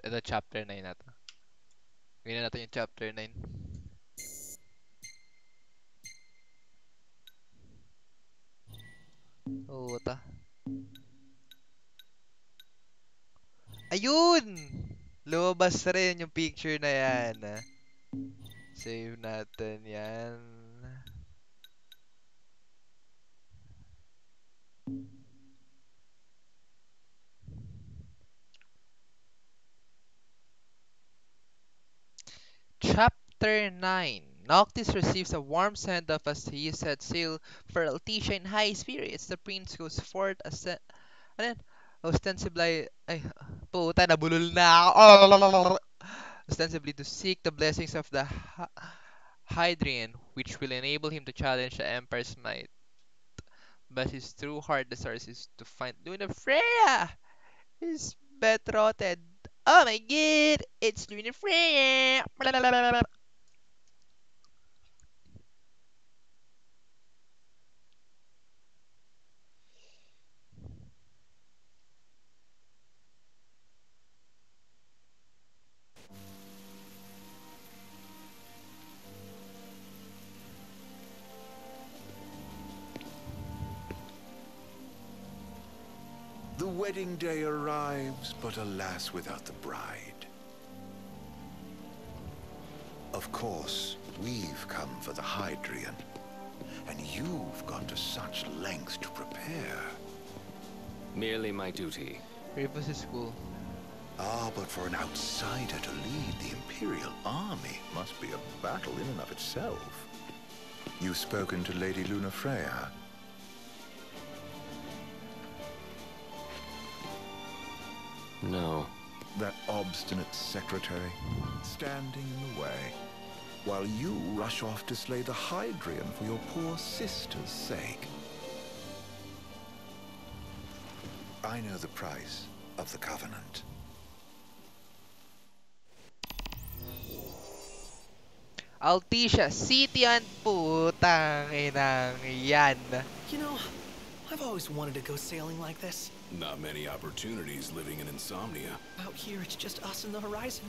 Ito chapter 9 na to. Gawin natin yung chapter 9. Oo, ta. Ayun! Lumabas rin yung picture na yan. Save natin yan. Chapter 9. Noctis receives a warm send-off as he sets sail for Altissia in high spirits. The prince goes forth ano yan? Ostensibly, ay, puta, nabulol na ako. Ostensibly to seek the blessings of the Hydrian, which will enable him to challenge the Empire's might. But his true heart desires is to find Lunafreya, his betrothed. Oh my god, it's Lunafreya! The wedding day arrives, but alas, without the bride. Of course, we've come for the Hydrian, and you've gone to such lengths to prepare. Merely my duty. Rebus is cool. Ah, but for an outsider to lead the Imperial army must be a battle in and of itself. You've spoken to Lady Lunafreya? No. That obstinate secretary, standing in the way, while you rush off to slay the Hydrian for your poor sister's sake. I know the price of the Covenant. Altissia City and putang inang yan. You know, I've always wanted to go sailing like this. Not many opportunities living in Insomnia. Out here, it's just us and the horizon.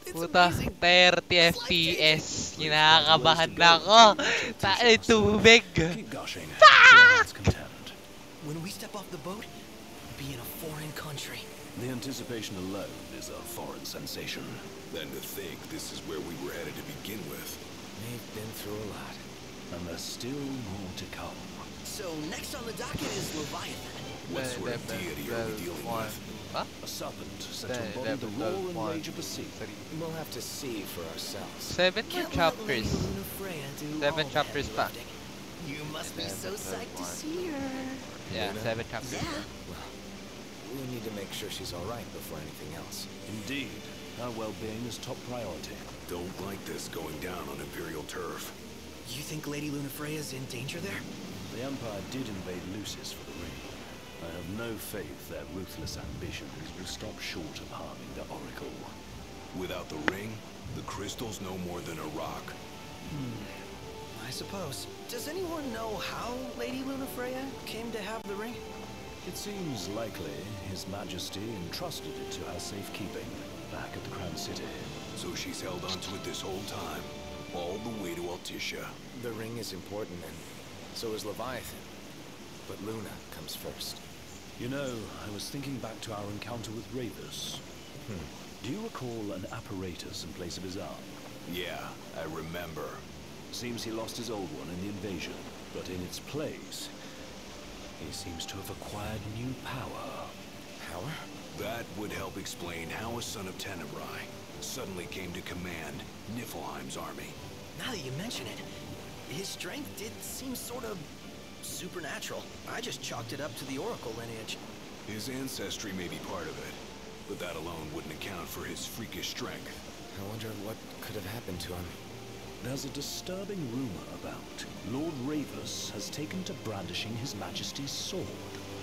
It's Puta, amazing. 30 FPS. Kinakabahan na ako. Tain tubig. Keep gushing. When we step off the boat, we'll be in a foreign country. The anticipation alone is a foreign sensation. Then to think this is where we were headed to begin with. They've been through a lot. And there's still more to come. So next on the docket is Leviathan. What sort of deity are we dealing with? Huh? A serpent set to embody the roar and rage of the sea. We'll have to see for ourselves. 7 more Can't let chapters. Lady Lunafreya do 7 all the chapters heavy pa. lifting. You must be so Seven psyched to plus see her. Yeah, Luna? 7 chapters. Yeah. Well, we need to make sure she's all right before anything else. Indeed. Our well-being is top priority. Don't like this going down on Imperial turf. You think Lady Lunafreya's in danger there? The Empire did invade Lucis for the ring. I have no faith their ruthless ambitions will stop short of harming the Oracle. Without the ring, the crystal's no more than a rock. I suppose. Does anyone know how Lady Lunafreya came to have the ring? It seems likely His Majesty entrusted it to her safekeeping back at the Crown City. So she's held onto it this whole time, all the way to Altissia. The ring is important, and so is Leviathan. But Luna comes first. You know, I was thinking back to our encounter with Ravus. Do you recall an apparatus in place of his arm? Yeah, I remember. Seems he lost his old one in the invasion, but in its place, he seems to have acquired new power. Power? That would help explain how a son of Tenebrae suddenly came to command Niflheim's army. Now that you mention it, his strength did seem sort of supernatural. I just chalked it up to the Oracle lineage. His ancestry may be part of it, but that alone wouldn't account for his freakish strength. I wonder what could have happened to him. There's a disturbing rumor about Lord Ravus has taken to brandishing His Majesty's sword.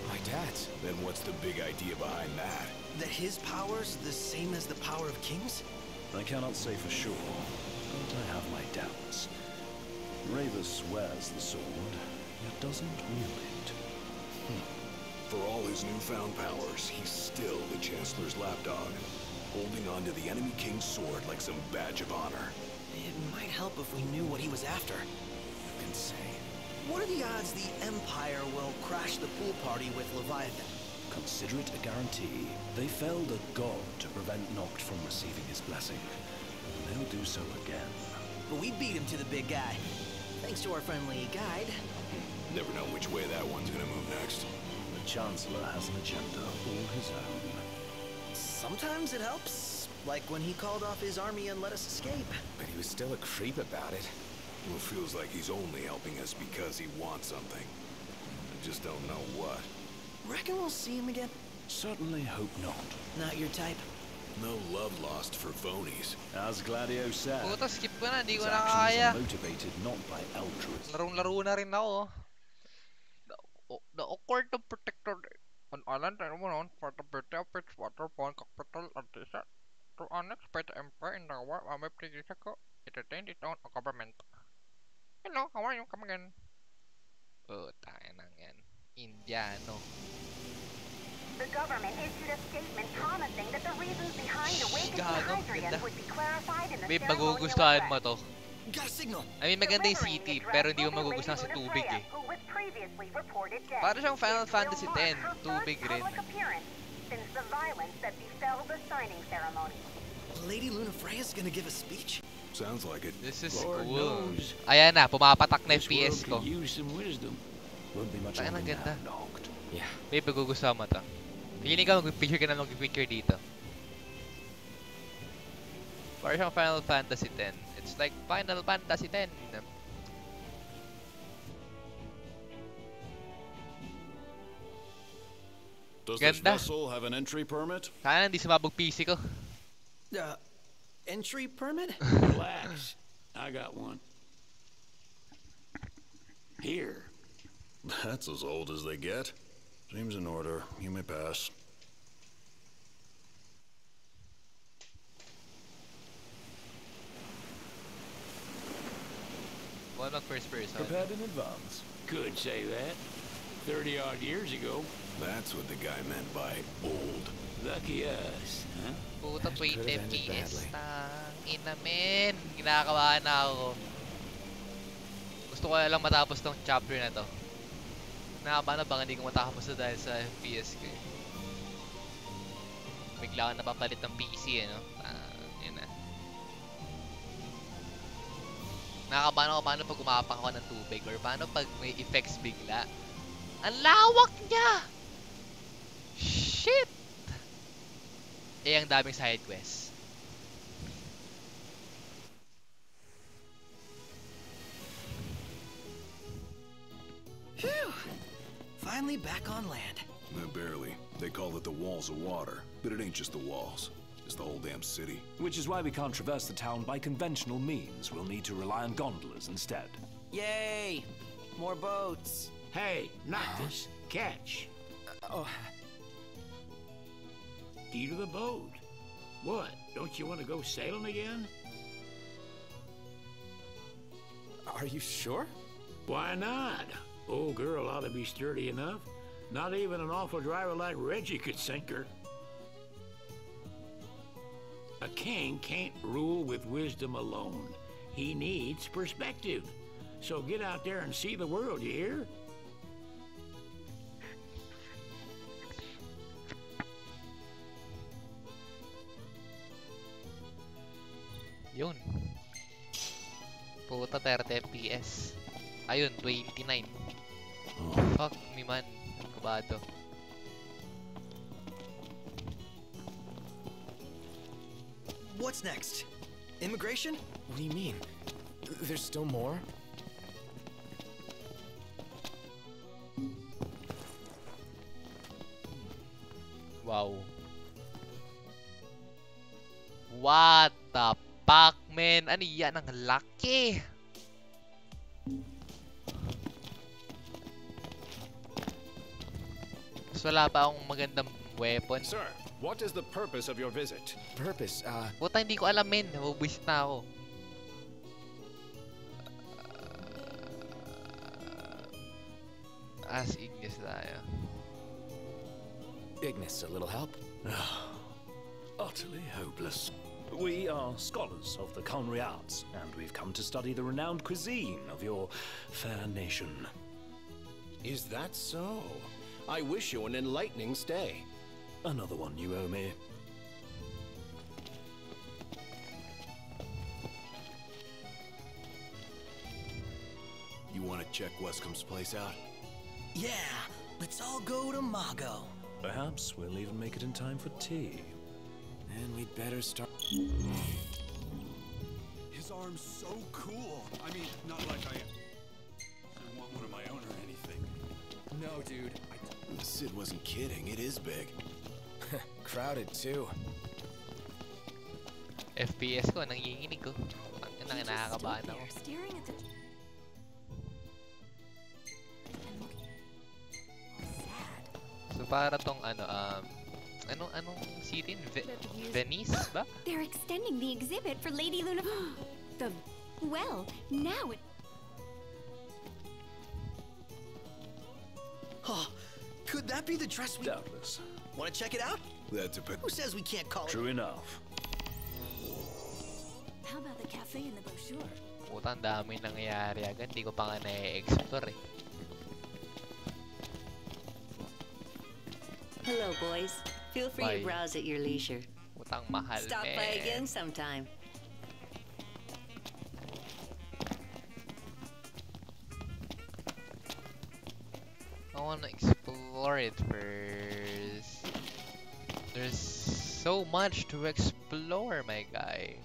My dad's. Then what's the big idea behind that? That his power's the same as the power of kings? I cannot say for sure, but I have my doubts. Ravus wears the sword, yet doesn't wield it. For all his newfound powers, he's still the Chancellor's lapdog. holding on to the enemy king's sword like some badge of honor. It might help if we knew what he was after. You can say. What are the odds the Empire will crash the pool party with Leviathan? Consider it a guarantee. They felled a god to prevent Noct from receiving his blessing. They'll do so again. But we beat him to the big guy. Thanks to our friendly guide. Never know which way that one's gonna move next. The Chancellor has an agenda all his own. Sometimes it helps. Like when he called off his army and let us escape. But he was still a creep about it. Well, feels like he's only helping us because he wants something. I just don't know what. Reckon we'll see him again? Certainly hope not. Not your type? No love lost for phonies. As Gladio said, Puta, skip ko na. Hindi his ko na actions kaya. are motivated not by altruism. Larong-laro na rin ako. The Accord of Protector. An island and one for the better of its waterborne capital Artisa. To annex by the Empire in the war, may previous ko. It attained its own government. Hello, how are you? Come again. Oh, tayo nang yan. Indiano. The government issued a statement promising that the reasons behind awakening Gago, Hydrian ganda. would be clarified in the Babe, ceremonial magugustuhan mo address. to. Got a signal. I mean, maganda yung city, pero hindi mo magugustuhan sa tubig eh. Who was previously reported dead. Para siyang Final This Fantasy will mark X, her tubig first rin. public appearance since the violence that befell the signing ceremony. Lady Luna Freya's gonna give a speech? Sounds like it. This is Lord cool. knows. Ayan na, pumapatak na This FPS world ko. could use some wisdom. Won't be much Tayo ng longer ganda. now, Noct. Yeah. Babe, magugustuhan mo to. Feeling ka mag-picture ka na mag-picture dito. Para siyang Final Fantasy X. It's like Final Fantasy X. Does this Ganda. vessel have an entry permit? Sana hindi sumabog PC ko. Entry permit? Relax. I got one. Here. That's as old as they get. Seems in order. You may pass. Wala mag first person. Prepared in advance. Could say that. 30-odd years ago. That's what the guy meant by old. Lucky us, huh? Puta, That 20 could've ended FPS. badly. Tang ina men. Ginakabahan na ako. Gusto ko lang matapos tong chapter na to. Nakaba na bang hindi ko matapos na dahil sa FPS ko eh. Bigla ka napapalit ng PC eh, no? Yun na. Nakakabahan ako paano pag umapang ako ng tubig or paano pag may effects bigla. Ang lawak niya! Shit! Eh, ang daming side quests. Phew! Finally back on land. Barely. They call it the walls of water, but it ain't just the walls. It's the whole damn city. Which is why we can't traverse the town by conventional means. We'll need to rely on gondolas instead. Yay! More boats. Hey, Noctis, catch. Oh, Key to the boat. What? Don't you want to go sailing again? are you sure? Why not? Old girl ought to be sturdy enough. Not even an awful driver like Reggie could sink her. A king can't rule with wisdom alone. He needs perspective. So get out there and see the world, you hear? Yun. Puta, 30 FPS. Ayun, 29. Fuck me man. Kabado. What's next? Immigration? What do you mean? There's still more? Wow. What the fuck, man? Ano yan? Ang laki! Mas wala pa akong magandang weapon. Sir, what is the purpose of your visit? Purpose, Puta, hindi ko alam, men. Nabubuisit na ako. As Ignis tayo. Ignis, a little help? A Utterly hopeless. We are scholars of the culinary arts, and we've come to study the renowned cuisine of your fair nation. Is that so? I wish you an enlightening stay. Another one you owe me. You want to check Wescom's place out? Yeah, let's all go to Mago. Perhaps we'll even make it in time for tea. And we'd better start. His arm's so cool. I mean, not like I want one of my own or anything. No, dude. Sid wasn't kidding. It is big. Crowded, too. FPS ko, nanginginig ko. Ang nakakabahan ako. Staring at the... So para tong anong city? Venice ba? They're extending the exhibit for Lady Luna. Well, now it... Oh, could that be the dress we... Doubtless. Want to check it out? That's a bit... Who says we can't call it? True enough. How about the cafe in the brochure? Putang dami nangyayari agad. Hindi ko pa nga na-explore eh. Hello, boys. Feel free Bye. to browse at your leisure. Putang mahal Stop eh. by again sometime. I wanna explore it first. There's so much to explore, my guy.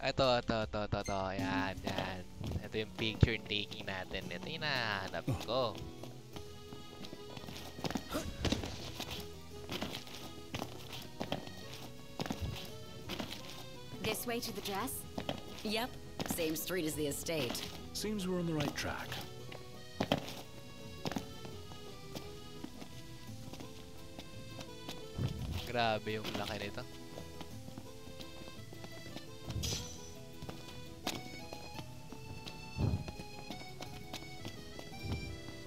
Ito. Yan. Ito yung picture taking natin. Ito yung nahanap ko. This way to the dress? Yep, same street as the estate. Seems we're on the right track. Grabe yung laki nito.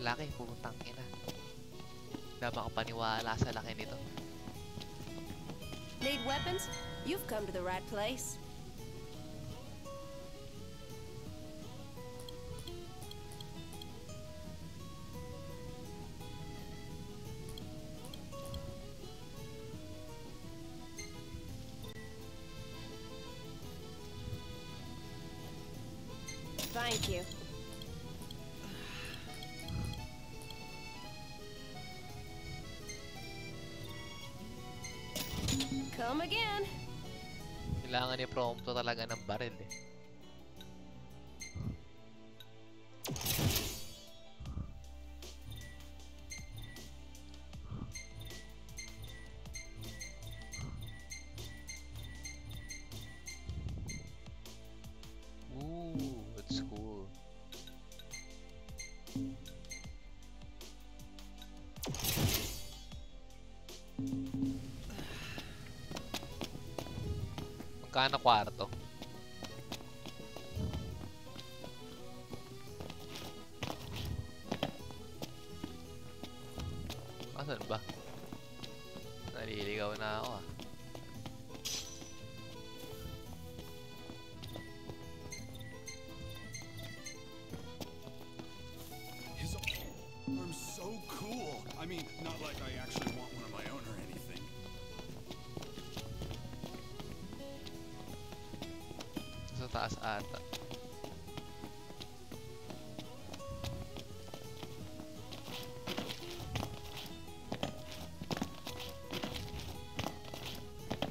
Laki, putang ina. Hindi makapaniwala sa laki nito. Need weapons? You've come to the right place. Thank you. Come again. Kailangan ni Prompto talaga ng baril eh. Ooh, that's cool. Magkano kwarto? Asan ba? Naliligaw na ako ah. His arm's so cool. I mean, not like I actually want one of my own or anything. Sa taas ata.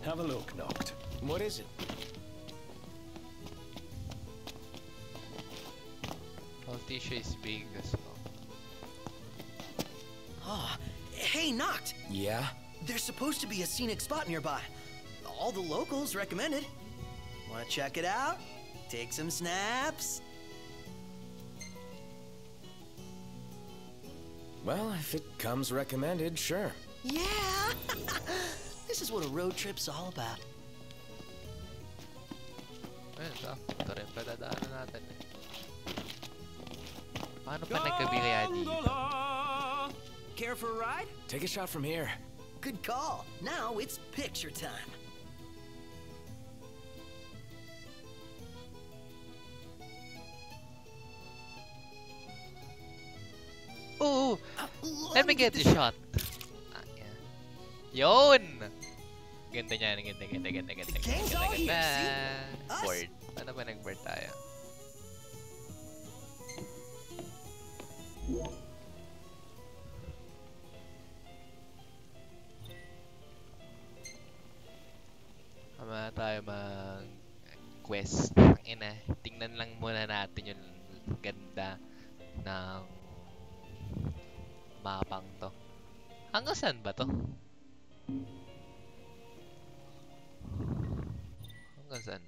Have a look, Noct. What is it? Altisha is big as well. Oh, hey, Noct! Yeah? There's supposed to be a scenic spot nearby. All the locals recommend it. Want to check it out? Take some snaps? Well, if it comes recommended, sure. Yeah! This is what a road trip's all about. Ayun, ito rin padadaanan natin eh. Paano pa nagkabi kaya dito? Care for a ride? Take a shot from here. Good call. Now it's picture time. Ooh! Let me get the shot. Yeah. Yun! Ganda niya, ganda. Board. Paano ba nag-board tayo? Tama tayo mag-quest. Tingnan lang muna natin yung ganda ng mapang to. Hanggang saan ba to? Hanggang saan?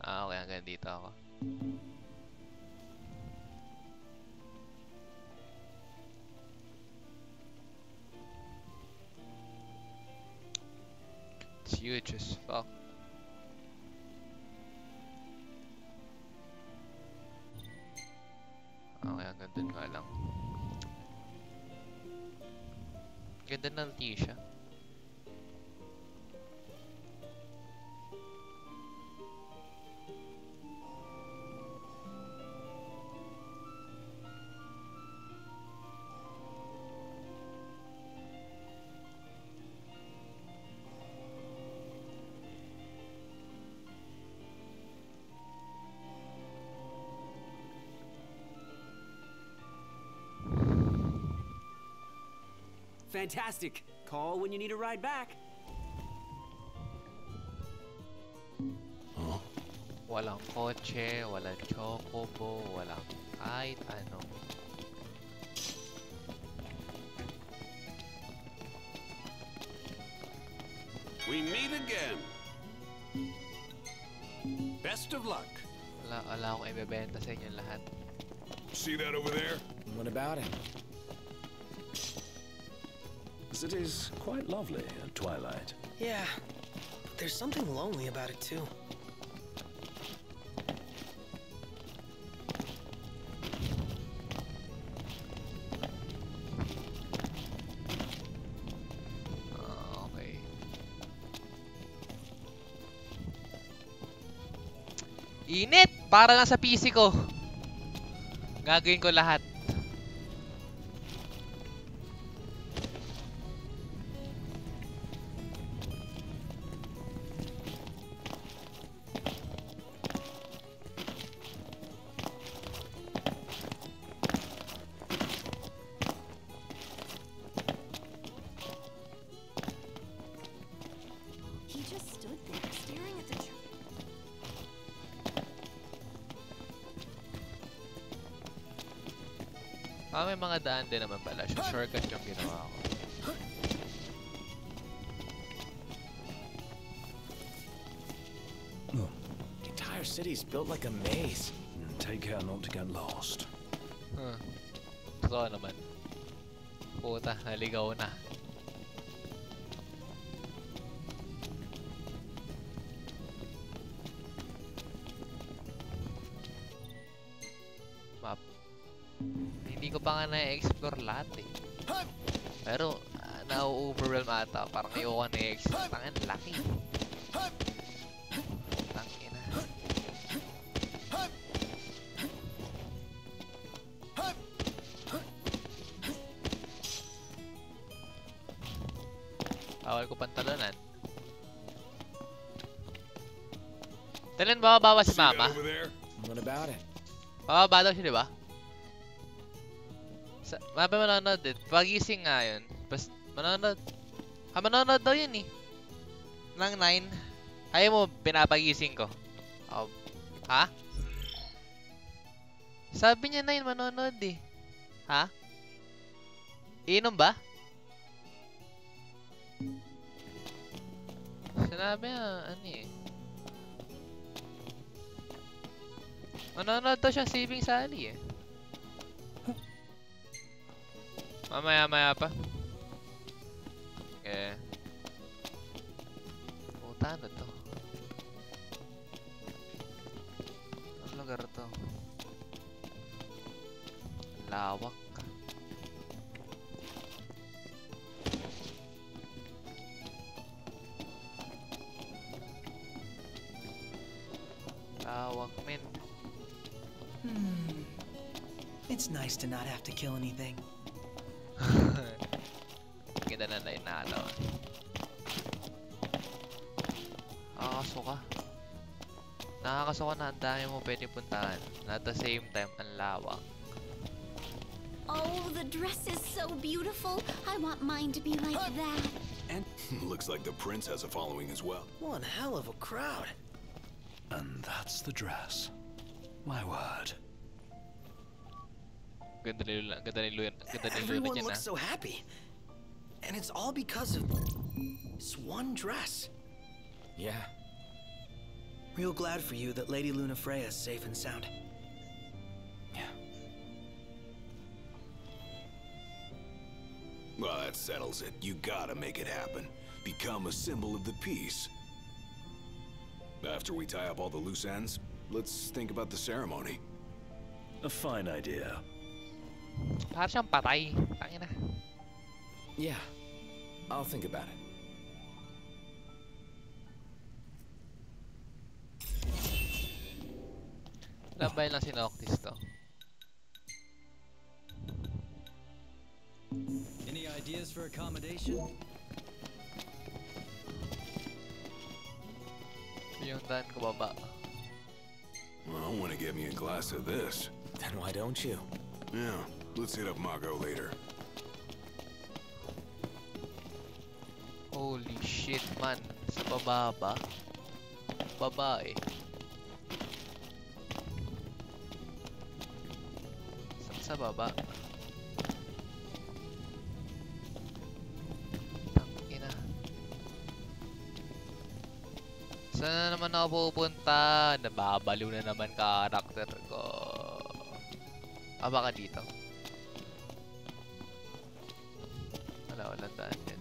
Ah, okay. Hanggang dito ako. It's huge as fuck. Okay, hanggang dun nga lang. Ganda ng Tisha. Fantastic. Call when you need a ride back. Huh? Walang kotse, walang chocobo, walang kahit ano. We meet again. Best of luck. Wala akong ibebenta sa inyo lahat. See that over there? What about it? The city's quite lovely at twilight. Yeah, but there's something lonely about it too. Okay. Init! Para lang sa PC ko. Gagawin ko lahat. He just stood there, staring at the tree. May mga daan din naman pala. Shortcut yung ginawa ko. The entire city's built like a maze. Take care not to get lost. Totoo naman. Puta, naligaw na. Map. Hindi ko pa nga na-explore lahat eh. Pero, na-overwhelm ata. Parang ayoko na-explore. Tangan, laki. Tangina. Bawal ko pantalonan. Talan ba bawa si Mama? What about it? Bababa daw siya, di ba? Maba manonood din. Pagising nga yun. Manonood. Manonood daw yun eh. Nang 9. Ayaw mo, pinapagising ko. Ha? Sabi niya 9, manonood eh. Ha? Inom ba? Sinabi niya, ano eh. Manonood daw siya saving Sally eh. Mamaya-maya pa. Okay. to? Lawak. Lawak, men. It's nice to not have to kill anything. Ganda na line na ano. Nakakasuka. Nakakasuka na ang dami mo pwede puntahan. At the same time, ang lawak. Oh, the dress is so beautiful. I want mine to be like that. And looks like the prince has a following as well. One hell of a crowd. And that's the dress. My word. Ganda ni Luna, ganda ni Luna, ganda ni Luna Everyone dyan, looks so happy. And it's all because of this one dress. Yeah. Real glad for you that Lady Lunafreya is safe and sound. Well, that settles it. You gotta make it happen. Become a symbol of the peace. After we tie up all the loose ends, let's think about the ceremony. A fine idea. Parang siyang patay. Tangina. Yeah. I'll think about it. Lambay lang si Noctis to. Any ideas for accommodation? Yung daan ko baba. Well, I want to get me a glass of this. Then why don't you? Yeah, let's hit up Margot later. Holy shit, man. Sa baba ba? Babae. Sa baba. Tangina. Saan na naman ako pupunta? Nababaliw na naman karakter ko. Ah, baka dito. Walang daan yan.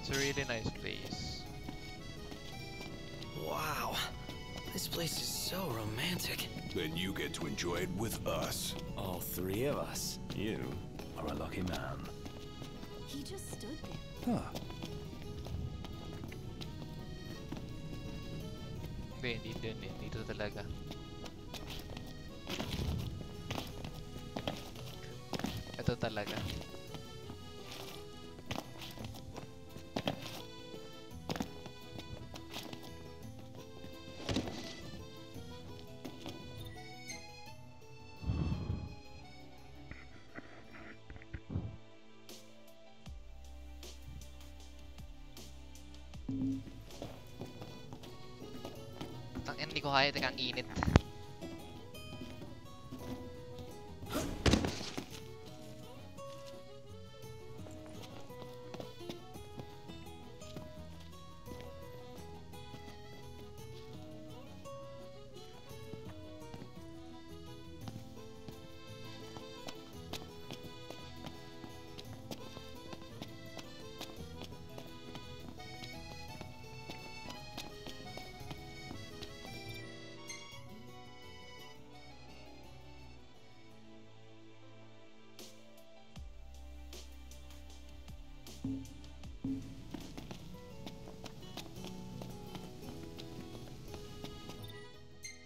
It's a really nice place. Wow. This place is so romantic. Then you get to enjoy it with us. All three of us. You are a lucky man. He just stood there. Huh. Hindi dun eh. Dito talaga. Ito talaga. Tangin, hindi ko kaya. Teka, ang init.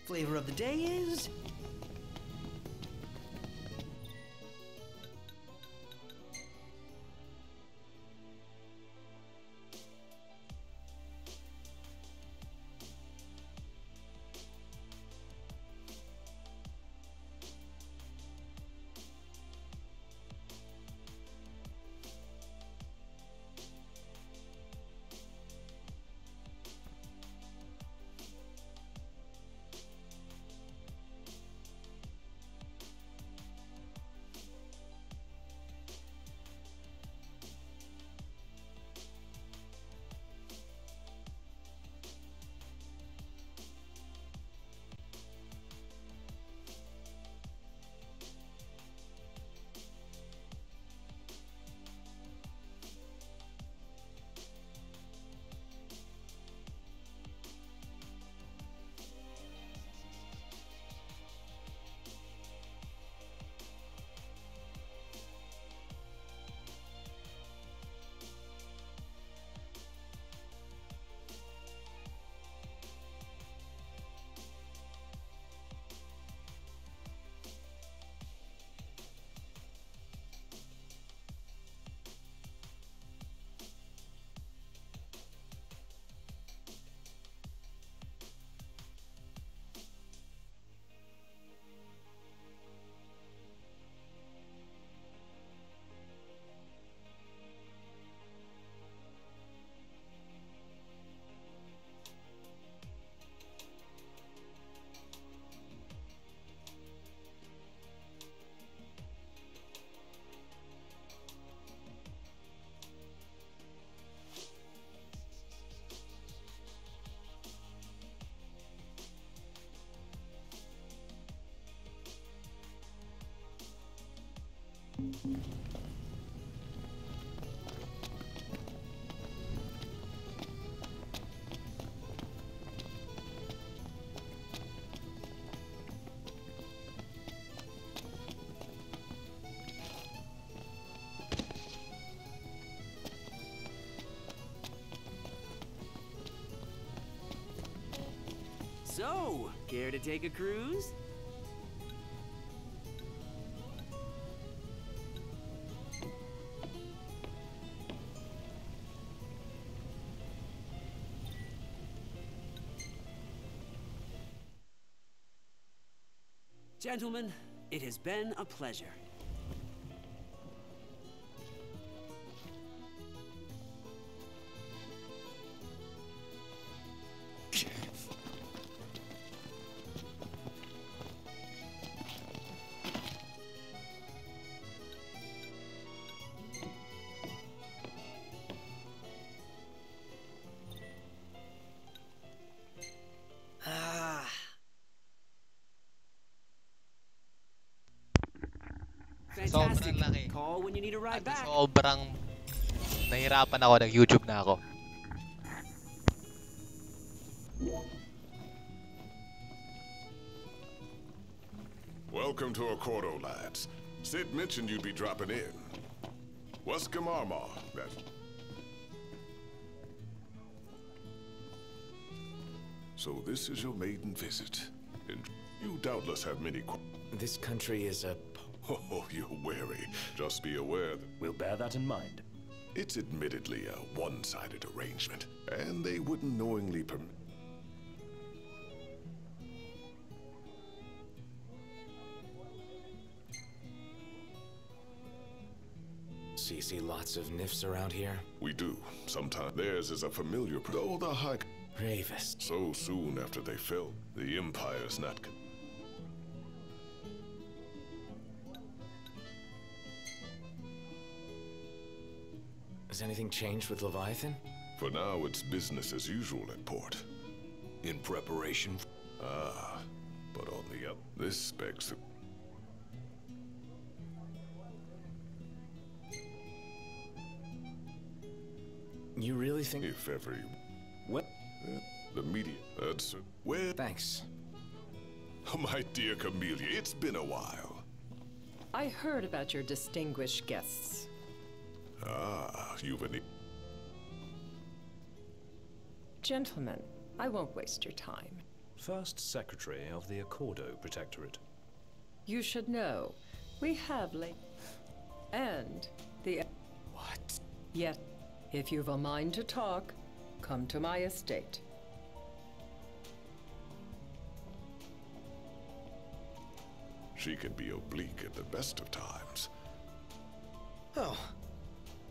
Flavor of the day is... So, care to take a cruise? Gentlemen, it has been a pleasure. Fantastic. Sobrang laki. Call when you need a ride back. Sobrang nahirapan ako, nag-YouTube na ako. Welcome to Accordo, lads. Sid mentioned you'd be dropping in. Waskamarma, that... So this is your maiden visit. And you doubtless have many This country is a... Oh, you're wary. Just be aware that... We'll bear that in mind. It's admittedly a one-sided arrangement, and they wouldn't knowingly permit... See lots of nifs around here? We do. Sometimes theirs is a familiar... Though the high... Ravis. So soon after they fell, the Empire's not... Has anything changed with Leviathan? For now, it's business as usual at port. In preparation... Ah, but on the up, this begs the... You really think... If every... What? The media, that's... Where... Thanks. My dear Camellia, it's been a while. I heard about your distinguished guests. Ah, you've an... Gentlemen, I won't waste your time. First Secretary of the Accordo Protectorate. You should know, we have and the... What? Yet, if you've a mind to talk, come to my estate. She can be oblique at the best of times. Oh.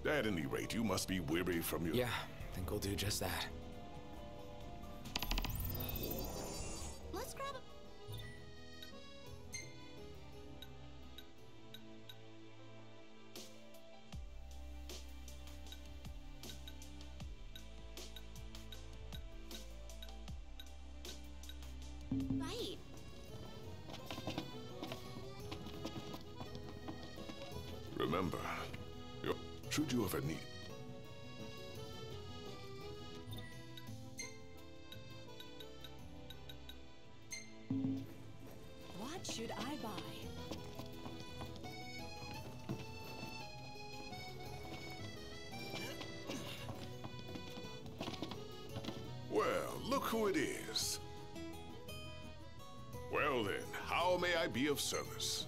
At any rate, you must be weary from your... Yeah, I think we'll do just that. Let's grab a... Right. Remember, should you ever need... What should I buy? Well, look who it is. Well then, how may I be of service?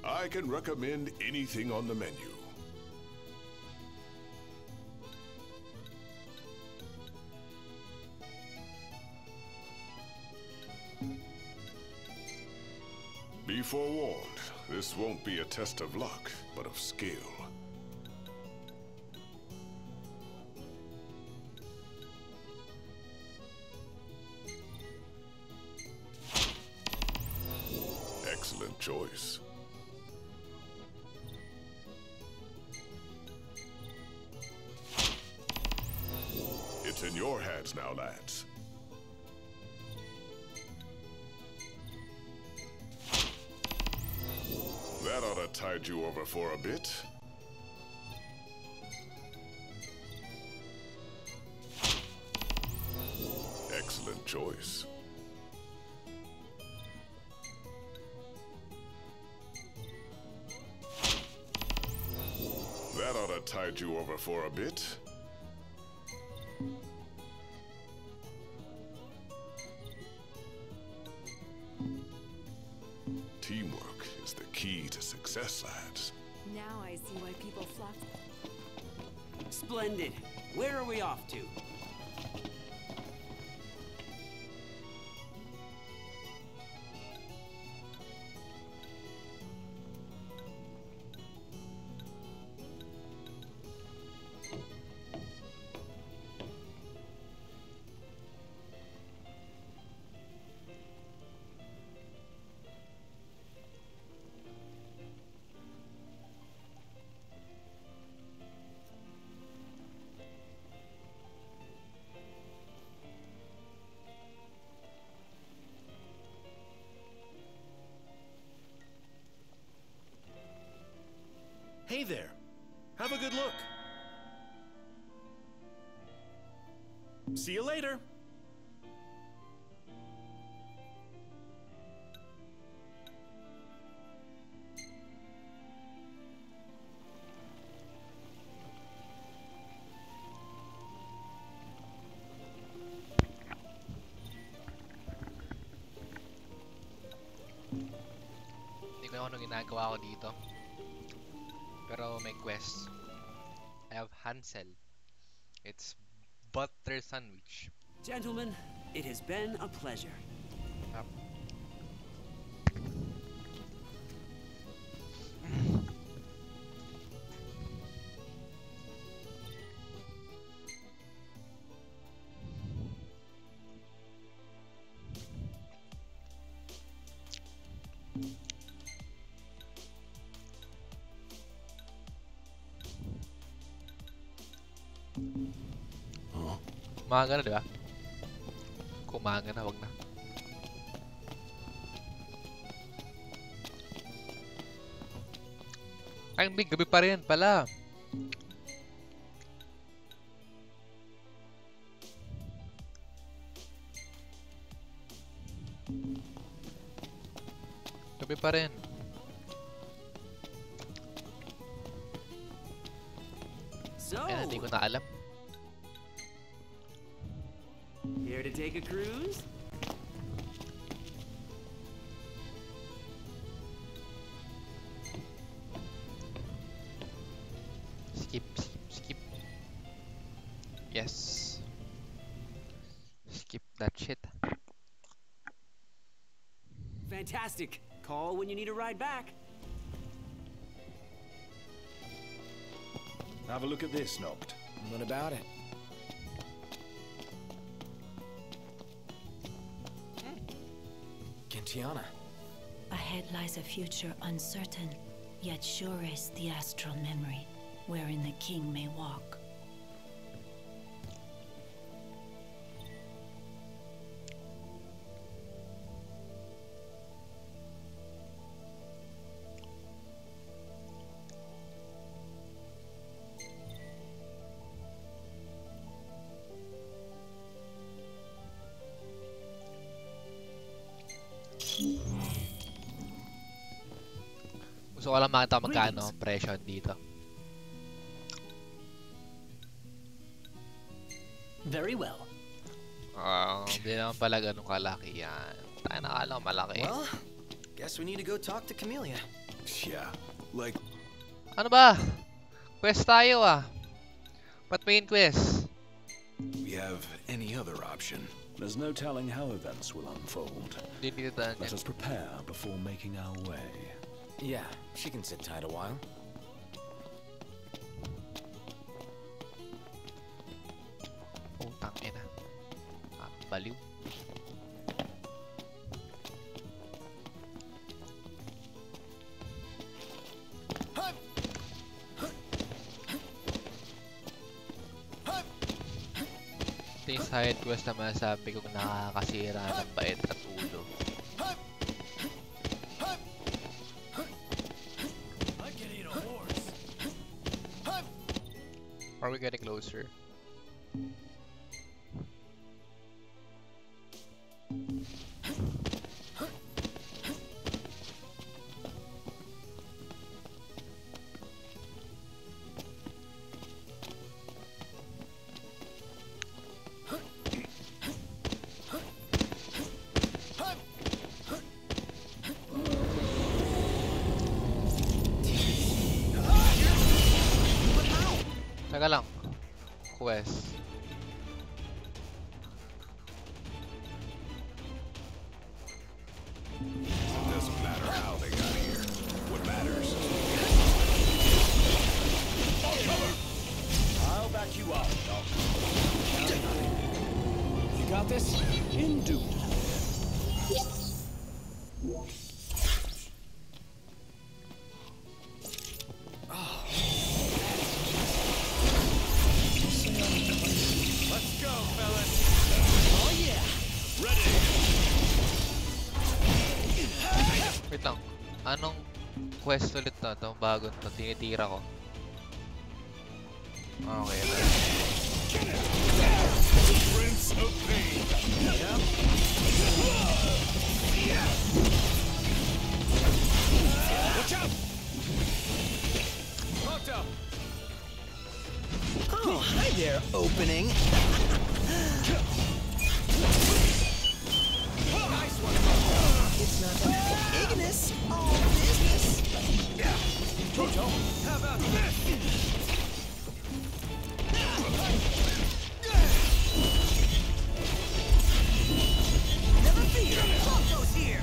I can recommend anything on the menu. Be forewarned, this won't be a test of luck, but of skill. Excellent choice. yours now, lads. That ought to tide you over for a bit. Excellent choice. That ought to tide you over for a bit. Teamwork is the key to success, lads. Now I see why people flock. Splendid. Where are we off to? Hey there. Have a good look. See you later. Hindi ko ano ginagawa ko dito. Pero may quest. I have Hansel. It's butter sandwich. Gentlemen, it has been a pleasure. Yep. Umaga na, di ba? Kung umaga na, wag na. Ay, hindi. Gabi pa rin pala. Gabi pa rin. So, Ay, hindi ko na alam. here to take a cruise? Skip. Yes. Skip that shit. Fantastic. Call when you need a ride back. Have a look at this, Noct. What about it? Gentiana. Ahead lies a future uncertain, yet sure is the astral memory, wherein the king may walk. Gusto ko lang makita magkano ang presyo dito. Very well. Hindi naman pala ganun kalaki yan. Tayo nakala ko malaki. Well, guess we need to go talk to Camellia. Yeah, like... Ano ba? Quest tayo ah. Ba't main quest? We have any other option. There's no telling how events will unfold. Let us prepare before making our way. Yeah, she can sit tight a while. Putang ina. Baliw. yung side quest na masasabi kong nakakasira ng bait at ulo. Are we getting closer? Teka lang. Quest. It doesn't matter how they got here. What matters. I'll back you up, Doc. You got this? In due time. Let's go, fellas. Oh yeah. Ready. Wait lang. Anong quest ulit to? Itong bago to. Tinitira ko. Okay. Prince of Pain. Watch out. Locked up. Oh, hi there, opening. Nice one. It's not that Ignis, all business. Proto, how about this? Never fear, Proto's here.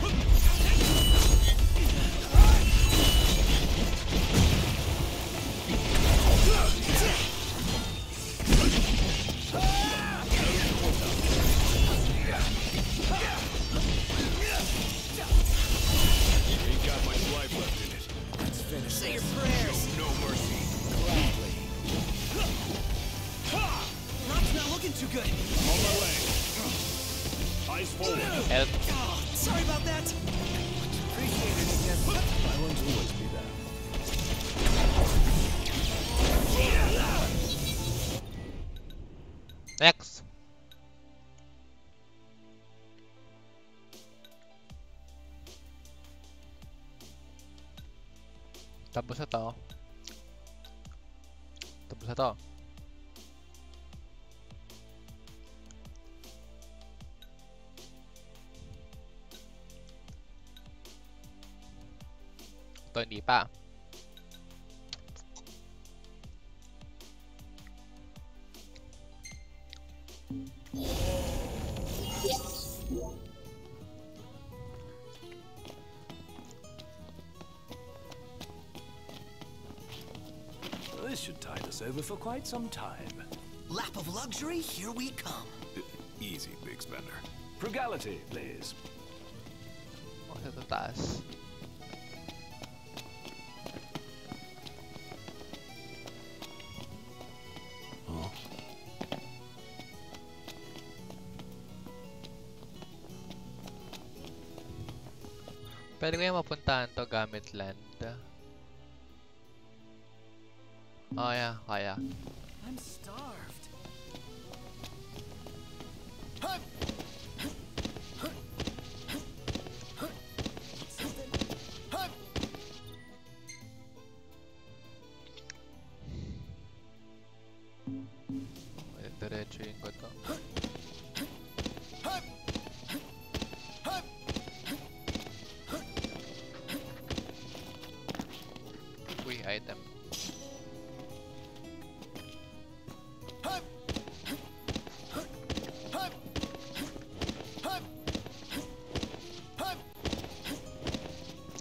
Ain't got much life left in it. Let's finish. Say your prayers. No mercy. Gladly. Rob's not looking too good. On my way. Eyes forward. Help. Oh, sorry about that. Appreciate it, Ignis. I won't always be there. Next. Tapos na to. Tapos na to. Ito hindi pa. This should tide us over for quite some time. Lap of luxury, here we come. Easy, big spender. Frugality, please. O, sa taas. Huh? Pwede ko yung mapuntahan to gamit land. Oh yeah, kaya. I'm starved. Diretsuin ko to. Uy, item.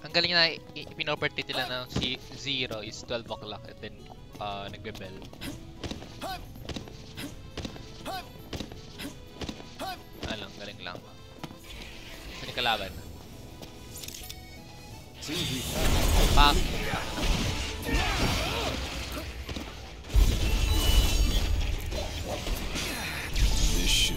Ang galing na pinoperty nila ng zero is 12 o'clock and then nagbe-bell. Alang, galing lang. Saan yung kalaban? Pak! This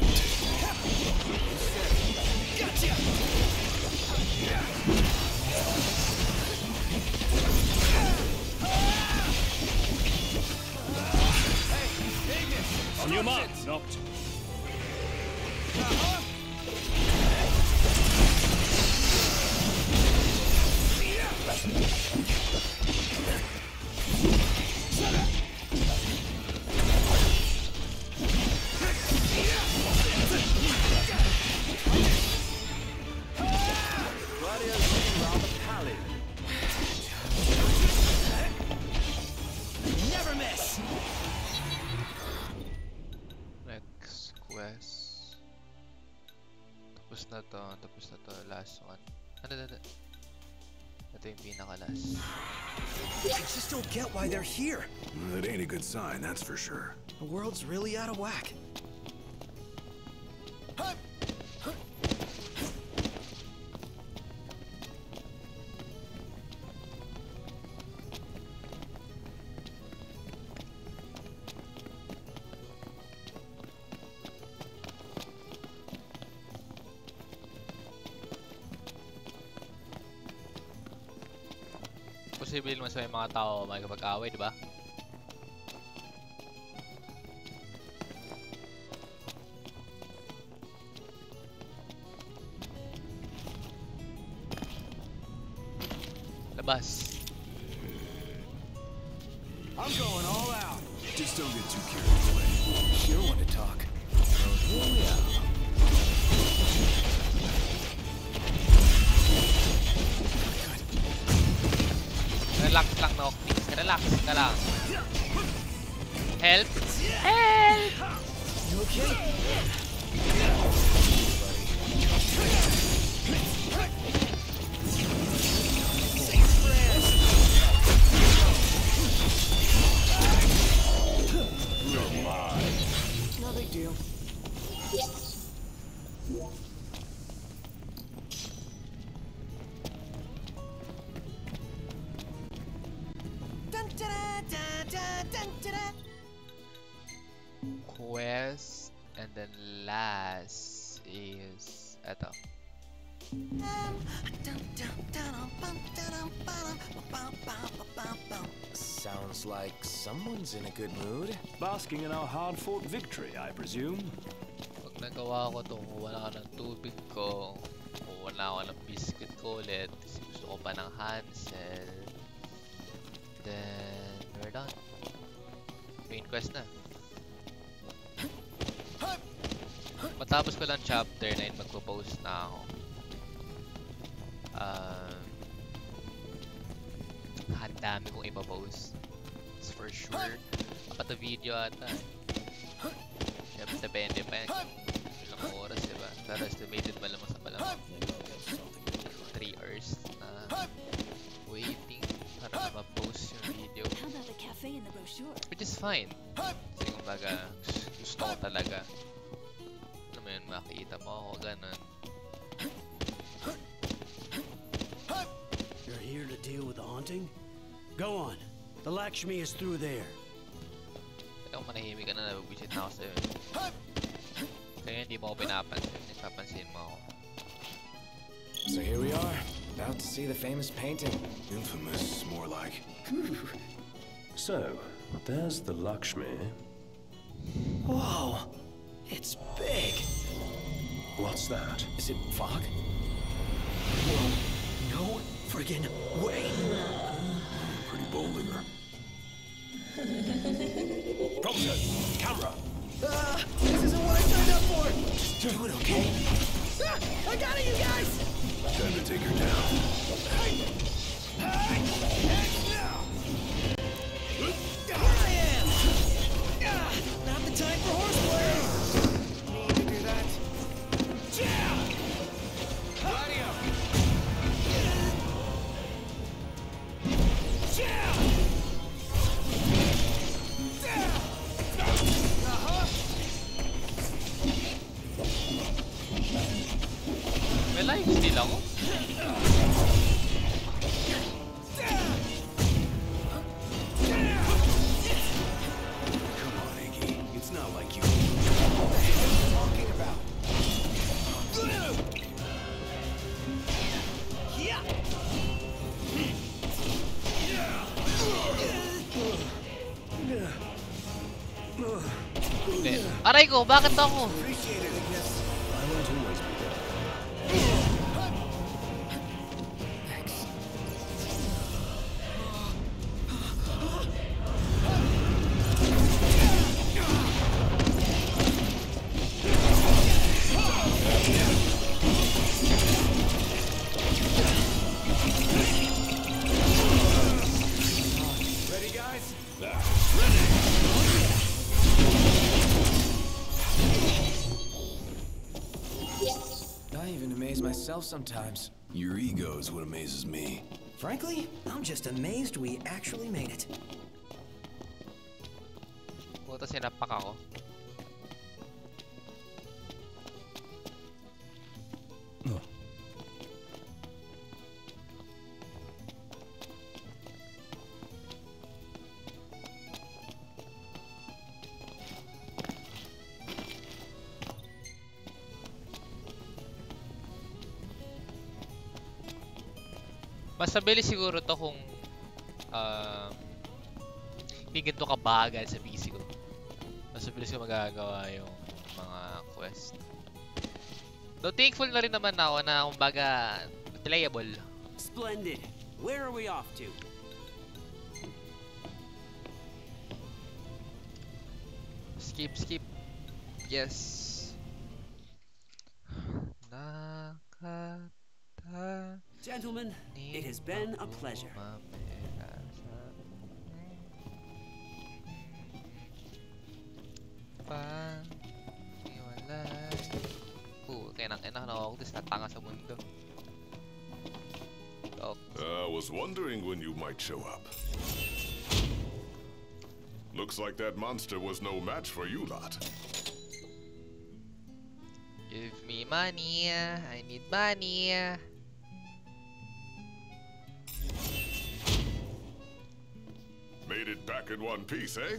Come on, Noct. Never miss. Next quest. Tapos na to, last one. Ano. Ito yung pinaka-last. I just don't get why they're here. That ain't a good sign, that's for sure. The world's really out of whack. Posible naman sa mga tao may kapag-away, di ba? Labas. I'm going all out. Just don't get too carried away. Sure want to talk. Relax lang, Noctis. Relax ka lang. Help! Help! You okay? No big deal. Quest, and then last is eto. Sounds like someone's in a good mood. Basking in our hard-fought victory, I presume. Pag nagawa ko to, wala ka ng tubig ko, wala ka ng biscuit ko ulit, kasi gusto ko pa ng Hansel, then we're done. Main quest na. Matapos ko lang chapter 9, magpo-post na ako. Ang dami kong ipapost. It's for sure. Apat na video ata. Siyempre, depende pa yan kung ilang oras, diba? Pero estimated malamang sa malamang 3 hours na waiting para ma-post yung video. Which is fine. Kasi kumbaga, gusto ko talaga. Ano mo yun, makikita mo ako, ganun. You're here to deal with the haunting? Go on. The Lakshmi is through there. Kaya kung manahimik ka na, nabibwisit na ako sa'yo. Kaya hindi mo ako pinapansin. Nagpapansin mo ako. So here we are, about to see the famous painting. Infamous, more like. So, there's the Lakshmi. Whoa! It's big! What's that? Is it fog? Whoa! No friggin' way! Pretty bold of her. Prompto! Camera! This isn't what I signed up for! Do it, okay? I got it, you guys! Time to take her down. Here I am! Not the time for horseplay! Need to do that. Radio! May live steal ako? Aray ko, bakit ako? Appreciate it, I guess. I won't always be there. Thanks. Ready, guys? I even amaze myself sometimes. Your ego is what amazes me. Frankly, I'm just amazed we actually made it. Puta, sinapak ako. Mas mabilis siguro to kung hindi ganito kabagal sa PC ko. Mas mabilis ko magagawa yung mga quest. Though thankful na rin naman ako na kumbaga playable. Splendid. Where are we off to? Skip, skip. Yes. Nakata. Gentlemen, it has been a pleasure. I was wondering when you might show up. Looks like that monster was no match for you lot. Give me money. I need money. Made it back in one piece, eh?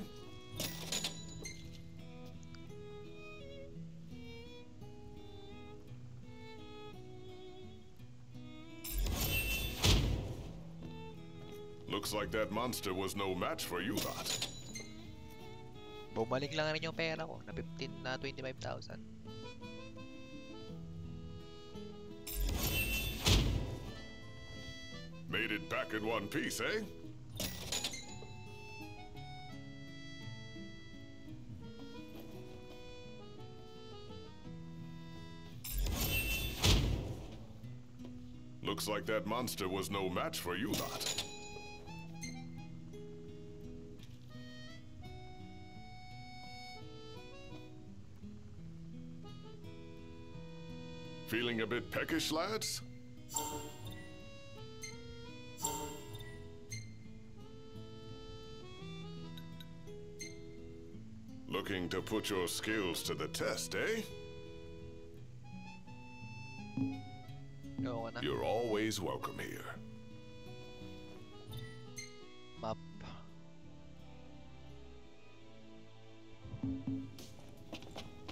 Looks like that monster was no match for you lot. Bumalik lang rin yung pera ko na 25,000. Made it back in one piece, eh? Looks like that monster was no match for you lot. Feeling a bit peckish, lads? Looking to put your skills to the test, eh? You're always welcome here. Map.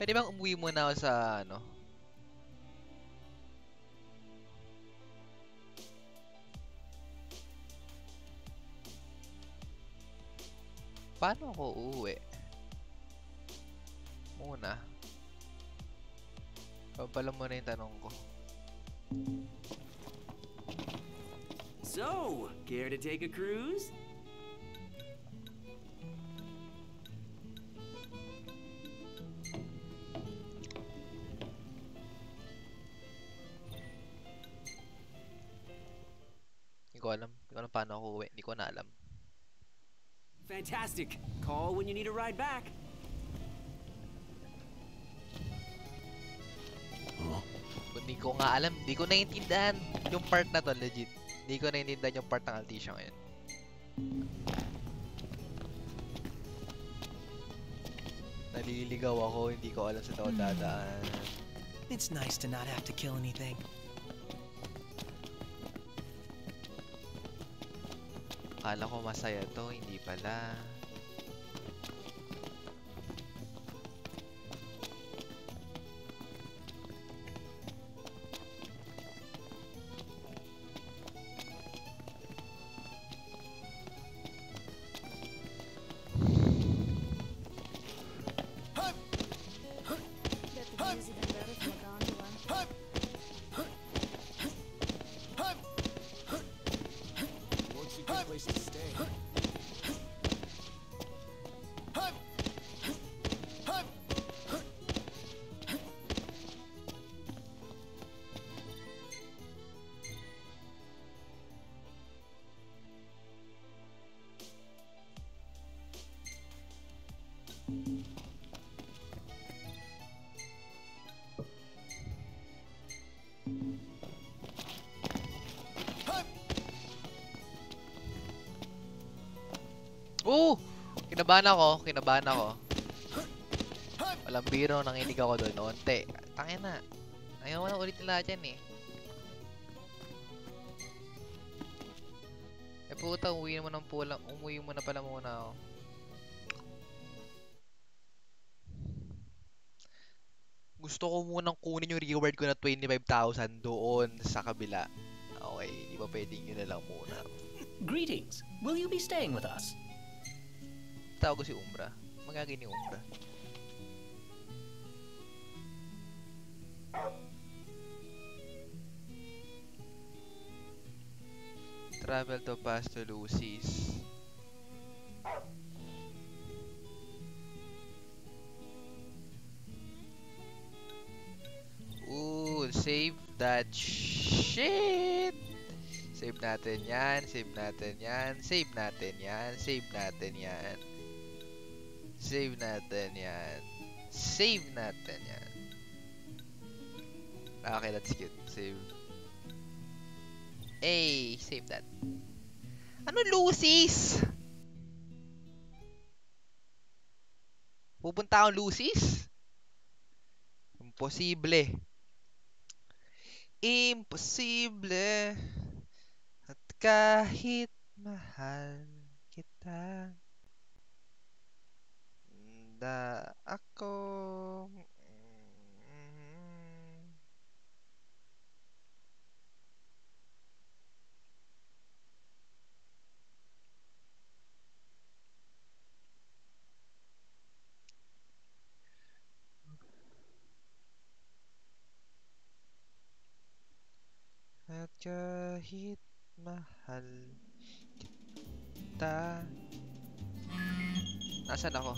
Pwede bang umuwi muna ako sa ano? Paano ako uuwi? Muna. Papala muna yung tanong ko. So, care to take a cruise? Hindi ko alam. Hindi ko alam paano ako uuwi. Hindi ko na alam. Fantastic. Call when you need a ride back. Hindi ko nga alam. Hindi ko naiintindihan yung part na to, legit. Hindi ko naiintindihan yung part ng Altissia ngayon. Naliligaw ako. Hindi ko alam sa taon dadaan. It's nice to not have to kill anything. Akala ko masaya to. Hindi pala. Oh! Kinabahan ako, kinabahan ako. Walang biro, nanginig ako doon. Onte. Tangin na. Ayaw mo na ulitin lahat yan eh. Eh puta, umuwi mo na pala muna ako. Gusto ko munang kunin yung reward ko na 25,000 doon sa kabila. Okay, di ba pwedeng yun na lang muna. Greetings. Will you be staying with us? Tawag ko si Umbra. Magagay ni Umbra. Travel to Pastor Lucy's. Ooh, save that shit. Save natin yan, save natin yan, save natin yan, save natin yan. Save natin yan. Save natin yan. Okay, that's cute. Save. Hey, save that. Ano Lucy's? Pupunta akong Lucy's? Imposible. Imposible. At kahit mahal kita, da ako. At kahit mahal kita. Nasaan ako?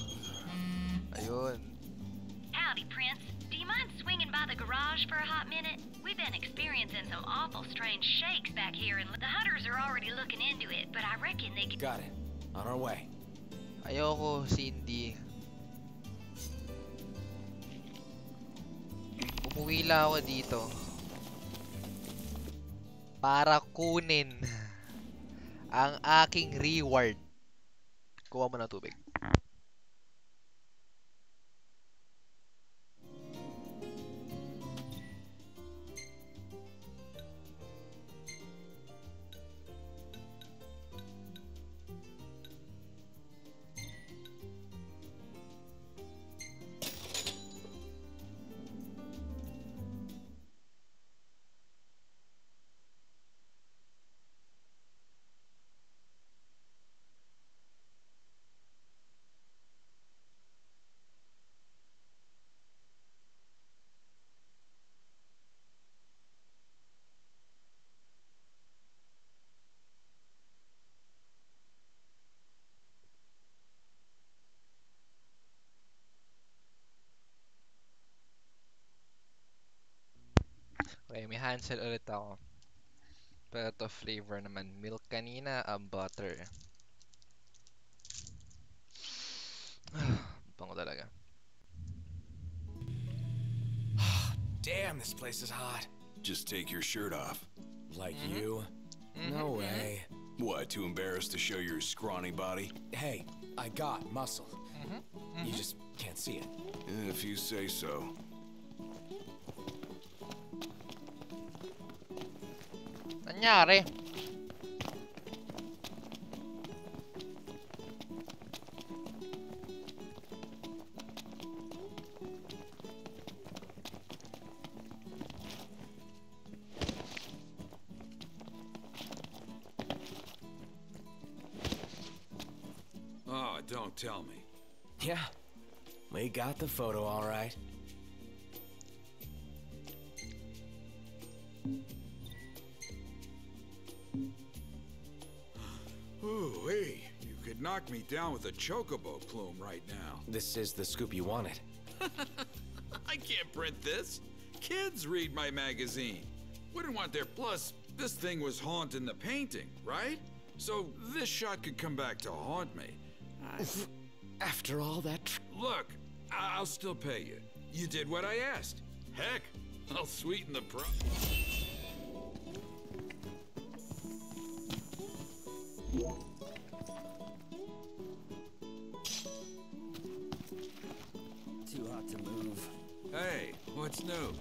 Ayun. Howdy, Prince. Do you mind swinging by the garage for a hot minute? We've been experiencing some awful strange shakes back here, and the hunters are already looking into it, but I reckon they could... Got it. On our way. Ayoko, Cindy. Umuwi lang ako dito para kunin ang aking reward. Kuha mo ng tubig. Okay, may Hansel ulit ako. Pero to flavor naman. Milk kanina, butter. Bango talaga. Damn, this place is hot. Just take your shirt off. Like you? No way. What, too embarrassed to show your scrawny body? Hey, I got muscle. You just can't see it. If you say so. Nangyari? Oh, don't tell me. Yeah, we got the photo all right. Ooh, hey, you could knock me down with a chocobo plume right now. This is the scoop you wanted. I can't print this. Kids read my magazine. Wouldn't want their... Plus, this thing was haunting the painting, right? So this shot could come back to haunt me. After all that... Look, I'll still pay you. You did what I asked. Heck, I'll sweeten the pro... What's new?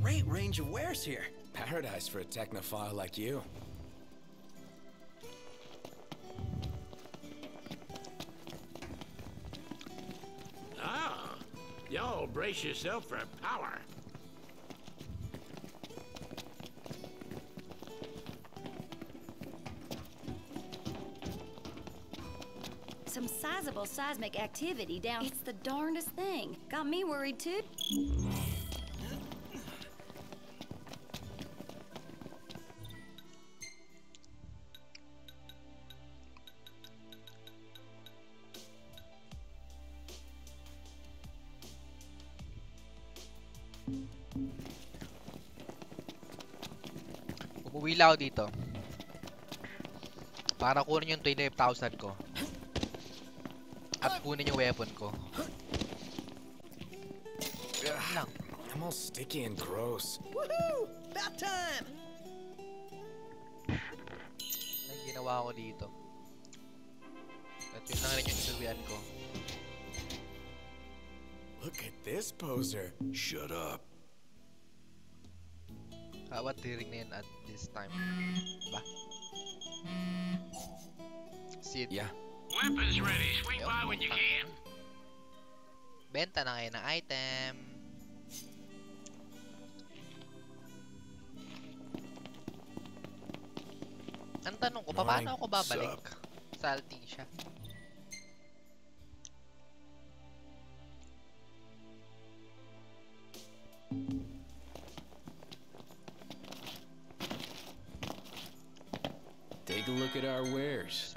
Great range of wares here. Paradise for a technophile like you. Ah, y'all brace yourself for power. Some sizable seismic activity down. It's the darndest thing. Got me worried too. Umuwi lang ako dito. Para kunin yung 25,000 ko. At kunin yung weapon ko. Lang. I'm all sticky and gross. Woohoo! About time! Ang ginawa ko dito. At yun lang rin yung inuwian ko. Look at this poser. Shut up. Kawat hearing na yun at this time. Ba? Sid. Yeah. Weapons ready. Swing by when you can. Benta na kayo ng item. Ang tanong ko, paano ako babalik? Salty siya. Take a look at our wares.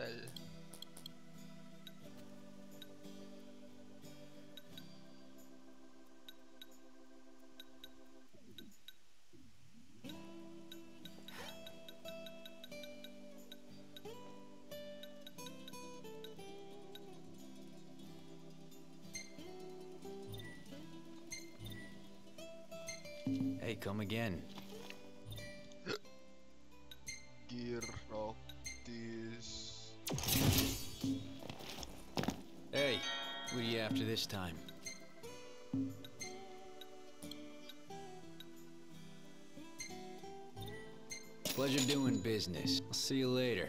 Hey, come again. Gear of this. Hey, what are you after this time? Pleasure doing business. I'll see you later.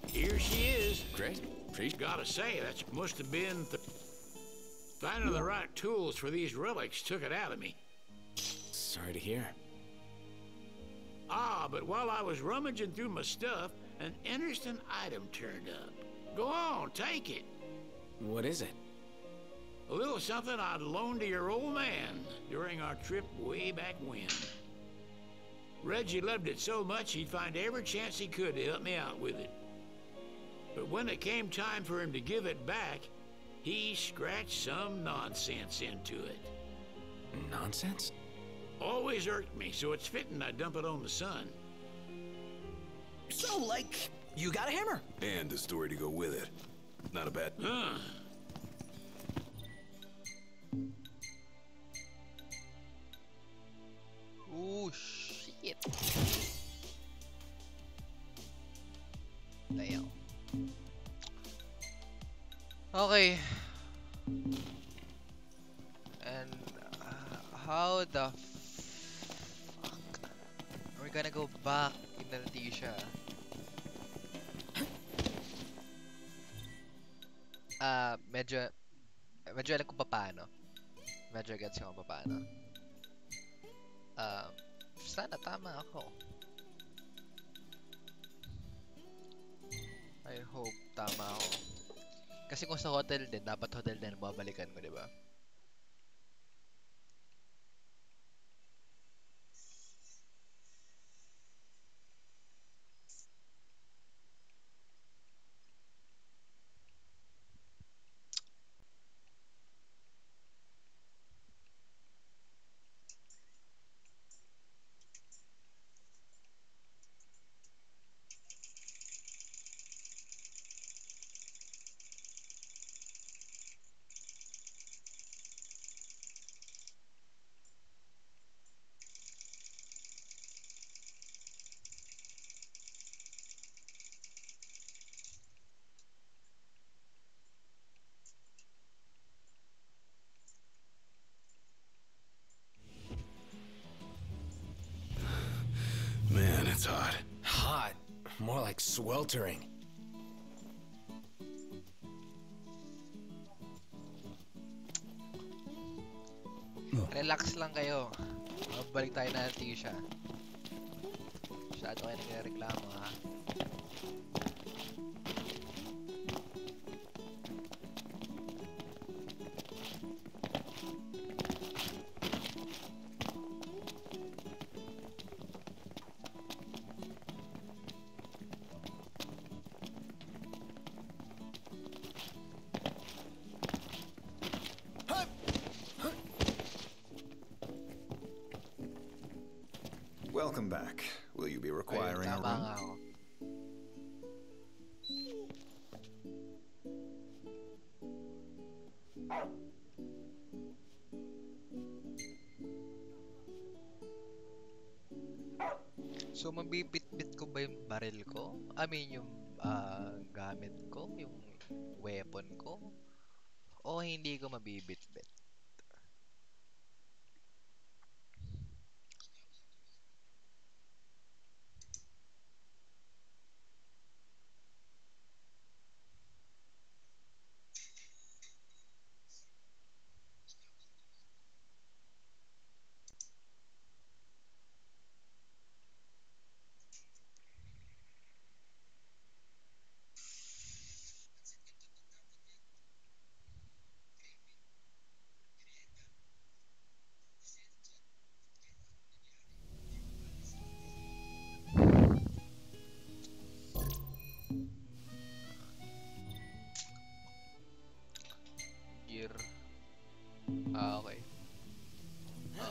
Here she is. Great. Gotta say, that must have been finding the right tools for these relics took it out of me. Sorry to hear. Ah, but while I was rummaging through my stuff, an interesting item turned up. Go on, take it. What is it? A little something I'd loaned to your old man during our trip way back when. Reggie loved it so much he'd find every chance he could to help me out with it. But when it came time for him to give it back, he scratched some nonsense into it. Nonsense? Always irked me, so it's fitting I dump it on the sun. So, like, you got a hammer? And a story to go with it. Not a bad... Oh, shit. Damn. Okay. And how the fuck are we gonna go back in Altissia? Medyo alam ko paano. Medyo gets ko kung paano. Sana tama ako. I hope tama ako. Kasi kung sa hotel din, dapat hotel din babalikan mo, di ba? Man, it's hot. Hot. More like sweltering. Relax lang kayo. Balik tayo na Altissia. Masyado kayo nagreklamo, ha? Welcome back. Will you be requiring a Tama room? nga ako. So, mabibit-bit ko ba yung baril ko? I mean, yung gamit ko? Yung weapon ko? O hindi ko mabibit-bit? Gear. Okay.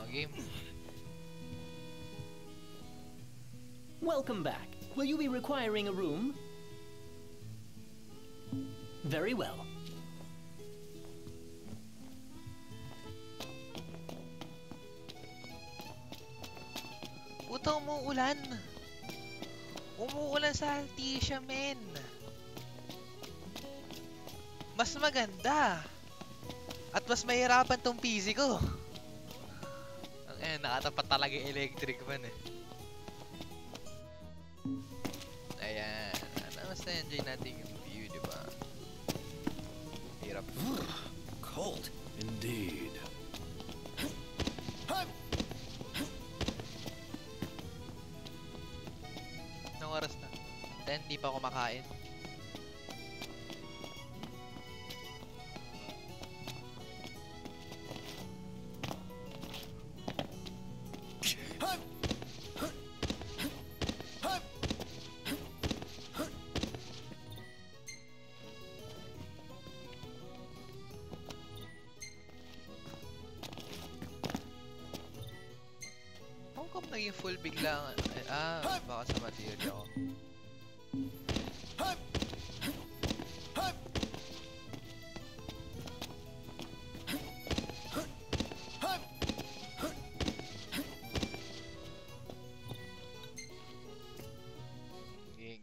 Game. Welcome back. Will you be requiring a room? Very well. Puta, umuulan. Umuulan sa Altissia, men. Mas maganda. At mas mahirapan tong PC ko. Nakatapat talaga yung electric man eh. Ayan. Mas na-enjoy natin yung view, di ba? Hirap. Cold. Indeed. Anong oras na? 10, di pa ako makain. Naging full bigla. Baka sa material ako.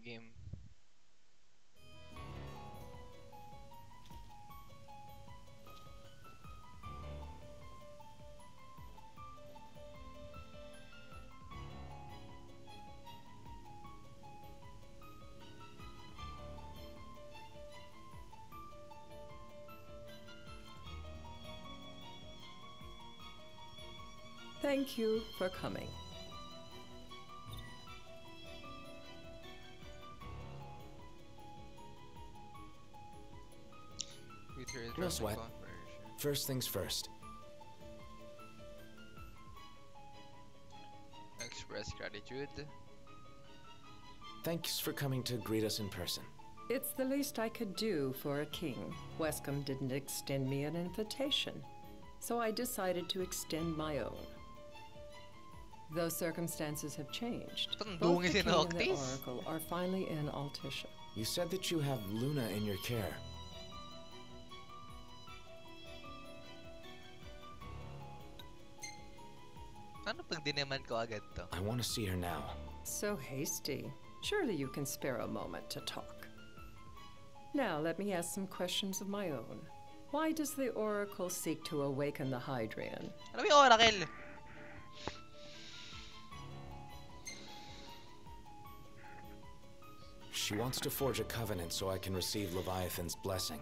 Game. Thank you for coming. No sweat. First things first. Express gratitude. Thanks for coming to greet us in person. It's the least I could do for a king. Wescom didn't extend me an invitation, so I decided to extend my own. Though circumstances have changed, both the king and the oracle are finally in Altissia. You said that you have Luna in your care. Ano pag dinaman ko agad to? I want to see her now. So hasty. Surely you can spare a moment to talk. Now let me ask some questions of my own. Why does the Oracle seek to awaken the Hydrian? Ano yung Oracle? She wants to forge a covenant so I can receive Leviathan's blessing.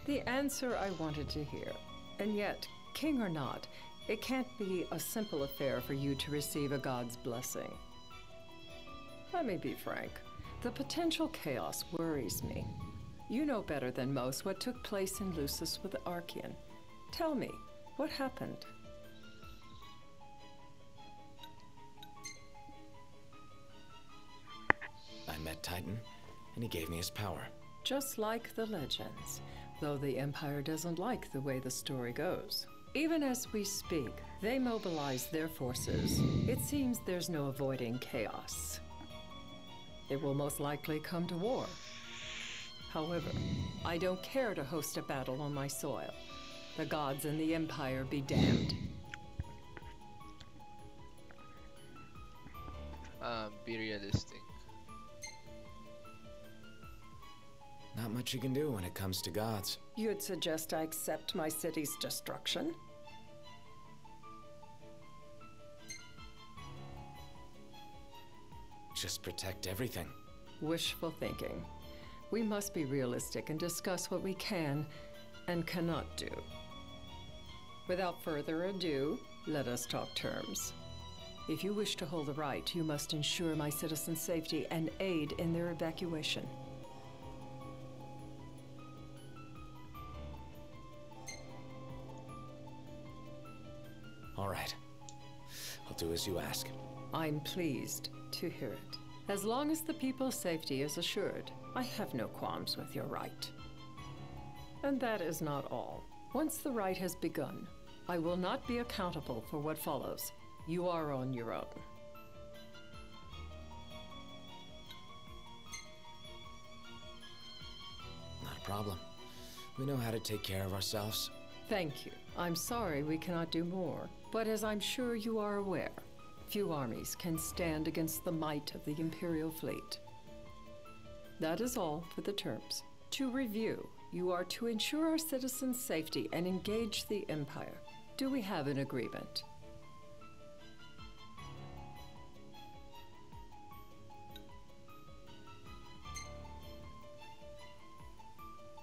The answer I wanted to hear. And yet, king or not, it can't be a simple affair for you to receive a god's blessing. Let me be frank. The potential chaos worries me. You know better than most what took place in Lucis with the Archean. Tell me, what happened? I met Titan, and he gave me his power. Just like the legends, though the Empire doesn't like the way the story goes. Even as we speak, they mobilize their forces. It seems there's no avoiding chaos. It will most likely come to war. However, I don't care to host a battle on my soil. The gods and the Empire be damned. Be realistic. Not much you can do when it comes to gods. You'd suggest I accept my city's destruction? Just protect everything. Wishful thinking. We must be realistic and discuss what we can and cannot do. Without further ado, let us talk terms. If you wish to hold the right, you must ensure my citizens' safety and aid in their evacuation. All right. I'll do as you ask. I'm pleased to hear it. As long as the people's safety is assured, I have no qualms with your right. And that is not all. Once the rite has begun, I will not be accountable for what follows. You are on your own. Not a problem. We know how to take care of ourselves. Thank you. I'm sorry we cannot do more, but as I'm sure you are aware, few armies can stand against the might of the Imperial fleet. That is all for the terms. To review, you are to ensure our citizens' safety and engage the Empire. Do we have an agreement?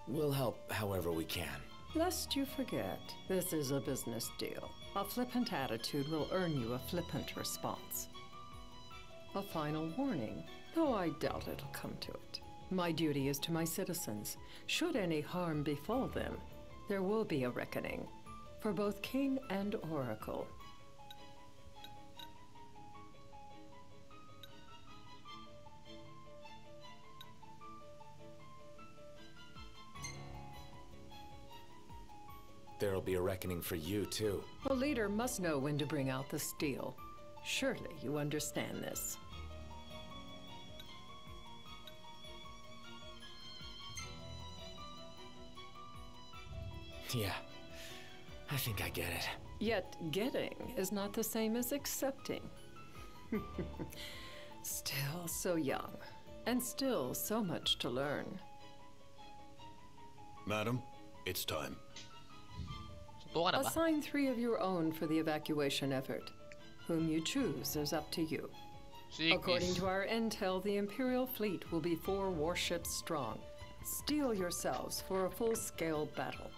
We'll help however we can. Lest you forget, this is a business deal. A flippant attitude will earn you a flippant response. A final warning, though I doubt it'll come to it. My duty is to my citizens. Should any harm befall them, there will be a reckoning, for both King and Oracle. There'll be a reckoning for you, too. A leader must know when to bring out the steel. Surely you understand this. Yeah, I think I get it. Yet getting is not the same as accepting. Still so young, and still so much to learn. Madam, it's time. Assign 3 of your own for the evacuation effort. Whom you choose is up to you. According to our intel, the Imperial fleet will be 4 warships strong. Steel yourselves for a full-scale battle.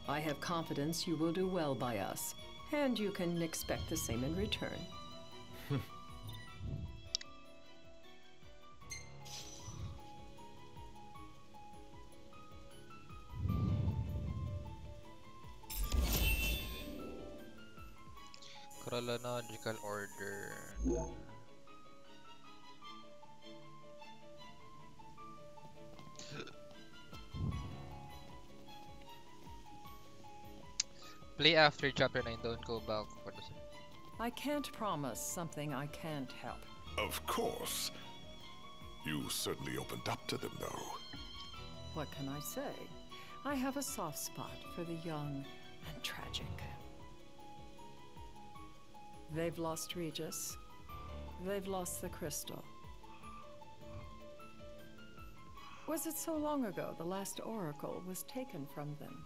I have confidence you will do well by us, And you can expect the same in return. Chronological order. Play after chapter 9, don't go back. What is it? I can't promise something I can't help. Of course. You certainly opened up to them, though. What can I say? I have a soft spot for the young and tragic. They've lost Regis. They've lost the crystal. Was it so long ago the last oracle was taken from them?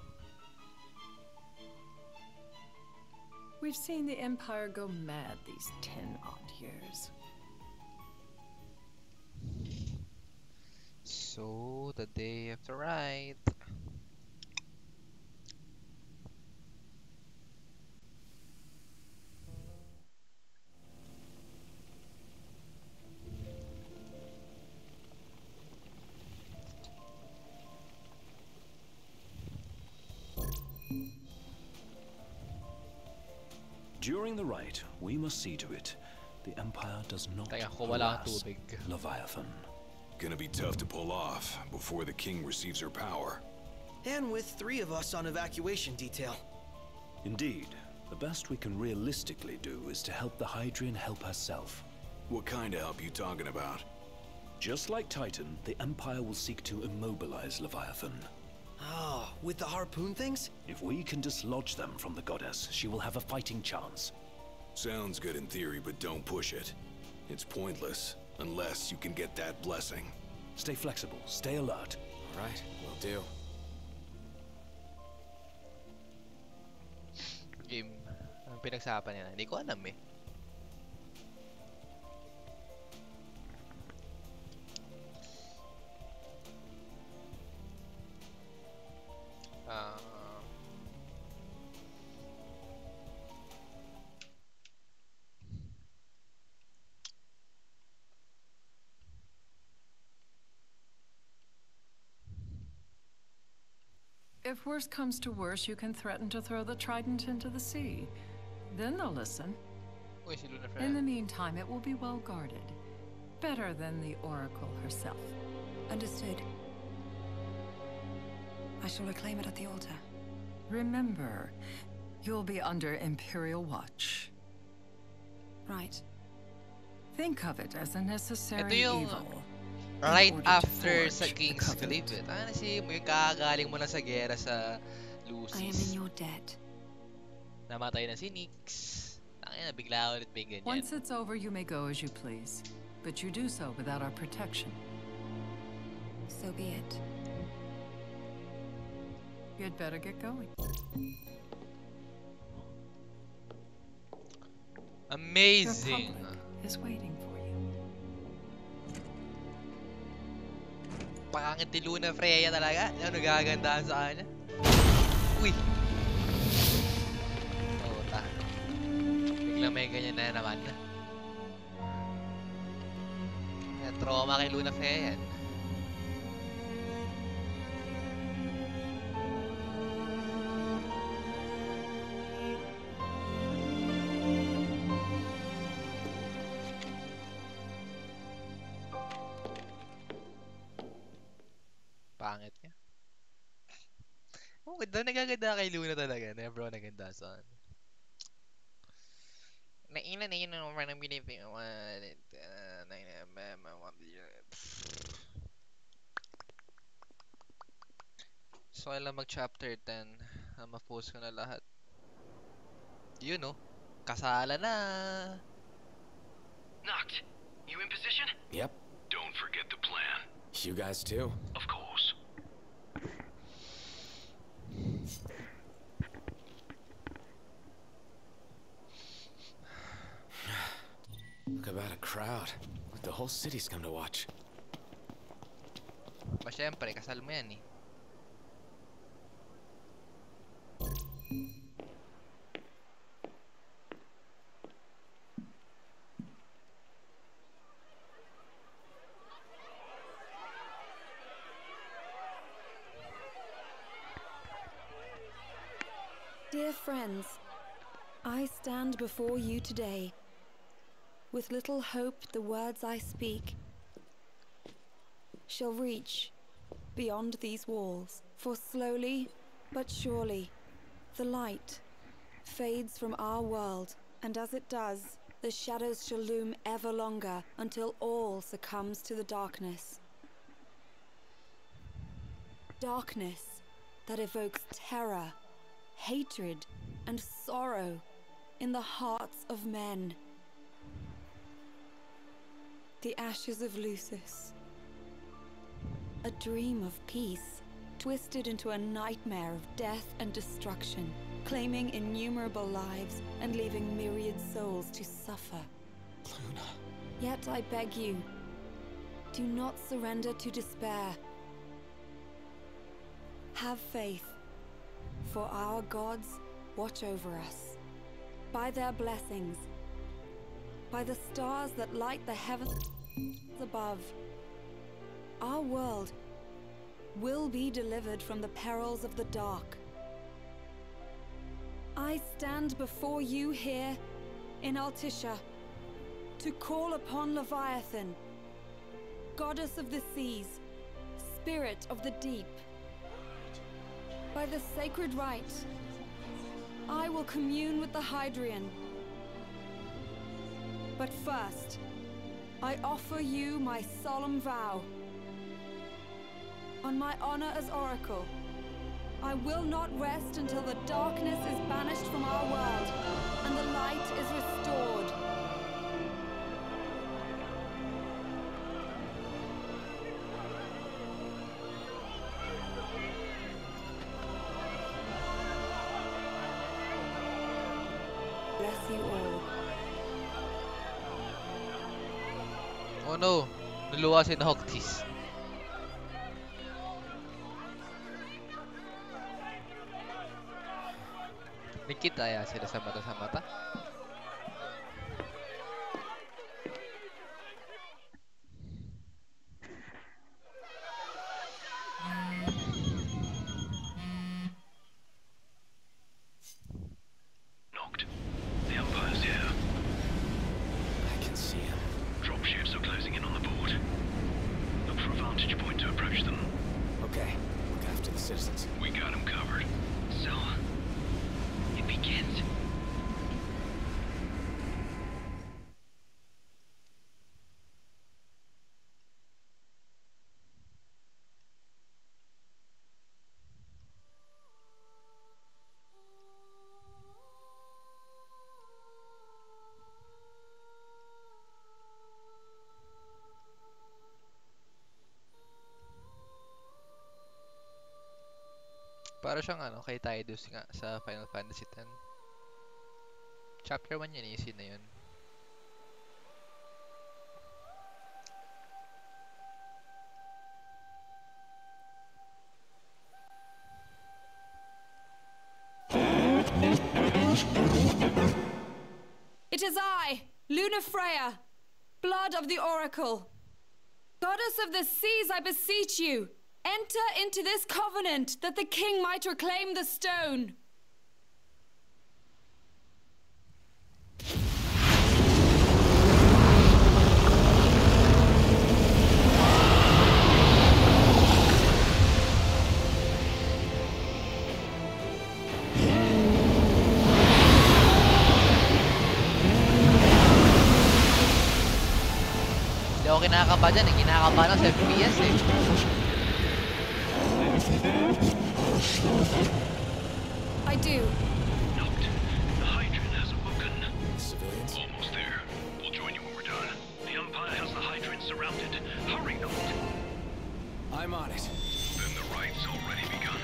We've seen the Empire go mad these 10-odd years. So, the day after right. During the rite, we must see to it the Empire does not Teka, kung wala kang harass tubig. Leviathan. Gonna be tough to pull off before the king receives her power. And with 3 of us on evacuation detail. Indeed, the best we can realistically do is to help the Hydrian help herself. What kind of help you talking about? Just like Titan, the Empire will seek to immobilize Leviathan. Oh, with the harpoon things? If we can dislodge them from the goddess, she will have a fighting chance. Sounds good in theory, but don't push it. It's pointless, unless you can get that blessing. Stay flexible, stay alert. All right, will do. Game. Anong pinagsapan niya? Hindi ko alam eh. If worse comes to worse, you can threaten to throw the trident into the sea. Then they'll listen. Uy, si Luna In the Fran. meantime, it will be well guarded. Better than the Oracle herself. Understood. I shall reclaim it at the altar. Remember, you'll be under Imperial watch. Right. Think of it as a necessary Ito yung evil. right in order to after forge sa the King's Covenant. Cliff. Si mo yung kakagaling mo na sa gera sa I am in Lucis. your debt. Namatay na si Nyx. Tangina, bigla ulit may ganyan. Once it's over, you may go as you please. But you do so without our protection. So be it. You'd better get going. Amazing! The public is waiting for you. Pangit ni Luna Freya talaga. Ano gagandahan sa kanya? Uy! Oo, bigla may ganyan na naman. Trauma kay Luna Freya yan. Pangit niya. Oh, ganda, nagaganda kay Luna talaga. Never ako naganda sa ano. Nailan na yun ang parang binibig. So, kailan mag-chapter 10. Ma-post ko na lahat. Yun, no? Kasala na! Noct, you in position? Yep. Don't forget the plan. You guys too? Of course. Look about a crowd. Like the whole city's come to watch. Ba, syempre, kasal mo yan eh. friends, I stand before you today with little hope the words I speak shall reach beyond these walls. For slowly but surely, the light fades from our world, and as it does, the shadows shall loom ever longer until all succumbs to the darkness. Darkness that evokes terror, hatred, and sorrow in the hearts of men. The ashes of Lucis. A dream of peace, twisted into a nightmare of death and destruction, claiming innumerable lives and leaving myriad souls to suffer. Luna. Yet I beg you, do not surrender to despair. Have faith, for our gods watch over us. By their blessings, by the stars that light the heavens above, our world will be delivered from the perils of the dark. I stand before you here in Altissia to call upon Leviathan, goddess of the seas, spirit of the deep. By the sacred rite, I will commune with the Hydrian. But first, I offer you my solemn vow. On my honor as Oracle, I will not rest until the darkness is banished from our world and the light is restored. Bless you all. Oh no, nuluwa si Noctis. Nakita ya sila sa mata. Knocked. The Empire's here. I can see him. Dropships are closing in on the board. Look for a vantage point to approach them. Okay, look after the citizens. We got them covered. So, it begins. Para siyang kay Tidus nga sa Final Fantasy X. Chapter 1 yun eh, scene na yun. It is I, Lunafreya, blood of the Oracle. Goddess of the seas, I beseech you, enter into this covenant that the king might reclaim the stone. Hindi ako kinakaba dyan, kinakaba lang sa FPS eh. I do. Knocked. The Hydrian has awoken. Civilians? Almost there. We'll join you when we're done. The Empire has the Hydrian surrounded. Hurry, Knocked. I'm on it. Then the right's already begun.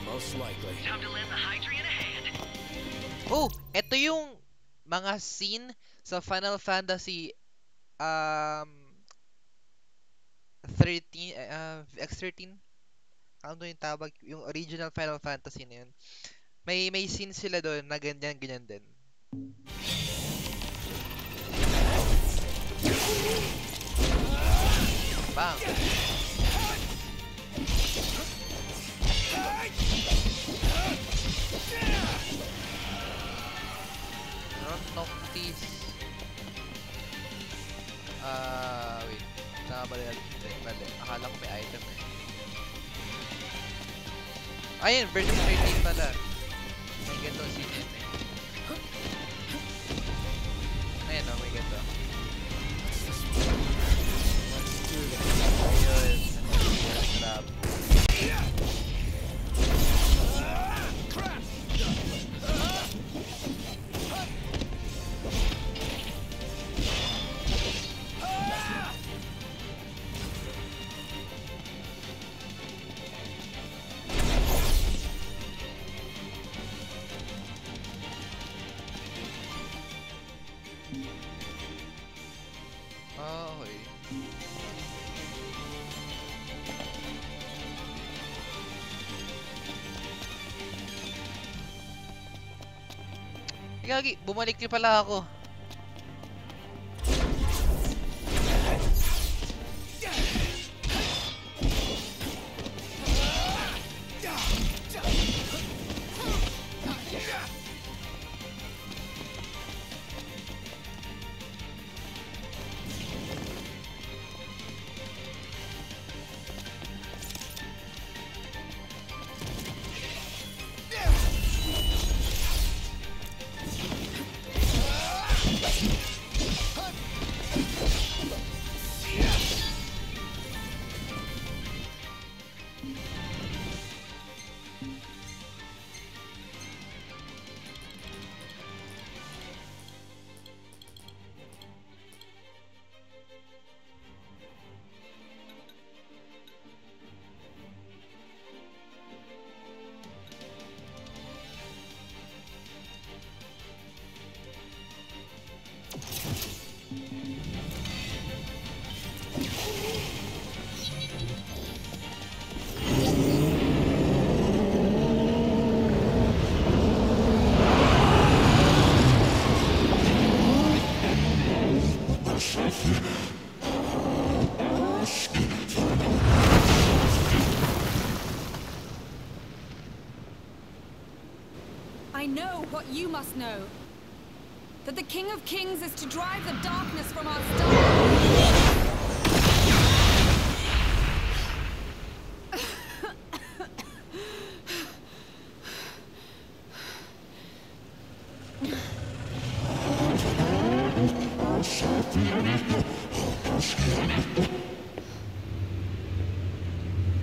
Most likely. Time to lend the Hydrian a hand. Oh, ito yung mga scene sa Final Fantasy 13 X13. Ano yung tawag, yung original Final Fantasy na yun. May scene sila doon na ganyan din. Bang. From Noctis. Wait. Tama ba yan? Mali. Akala ko may item eh. Ayun, version 13 pala. May ganito si Jen eh. Ayun o, may ganito. Ayun. Grab. Okay. Gagi, bumalik din pala ako. I know what you must know. That the King of Kings is to drive the darkness from our star.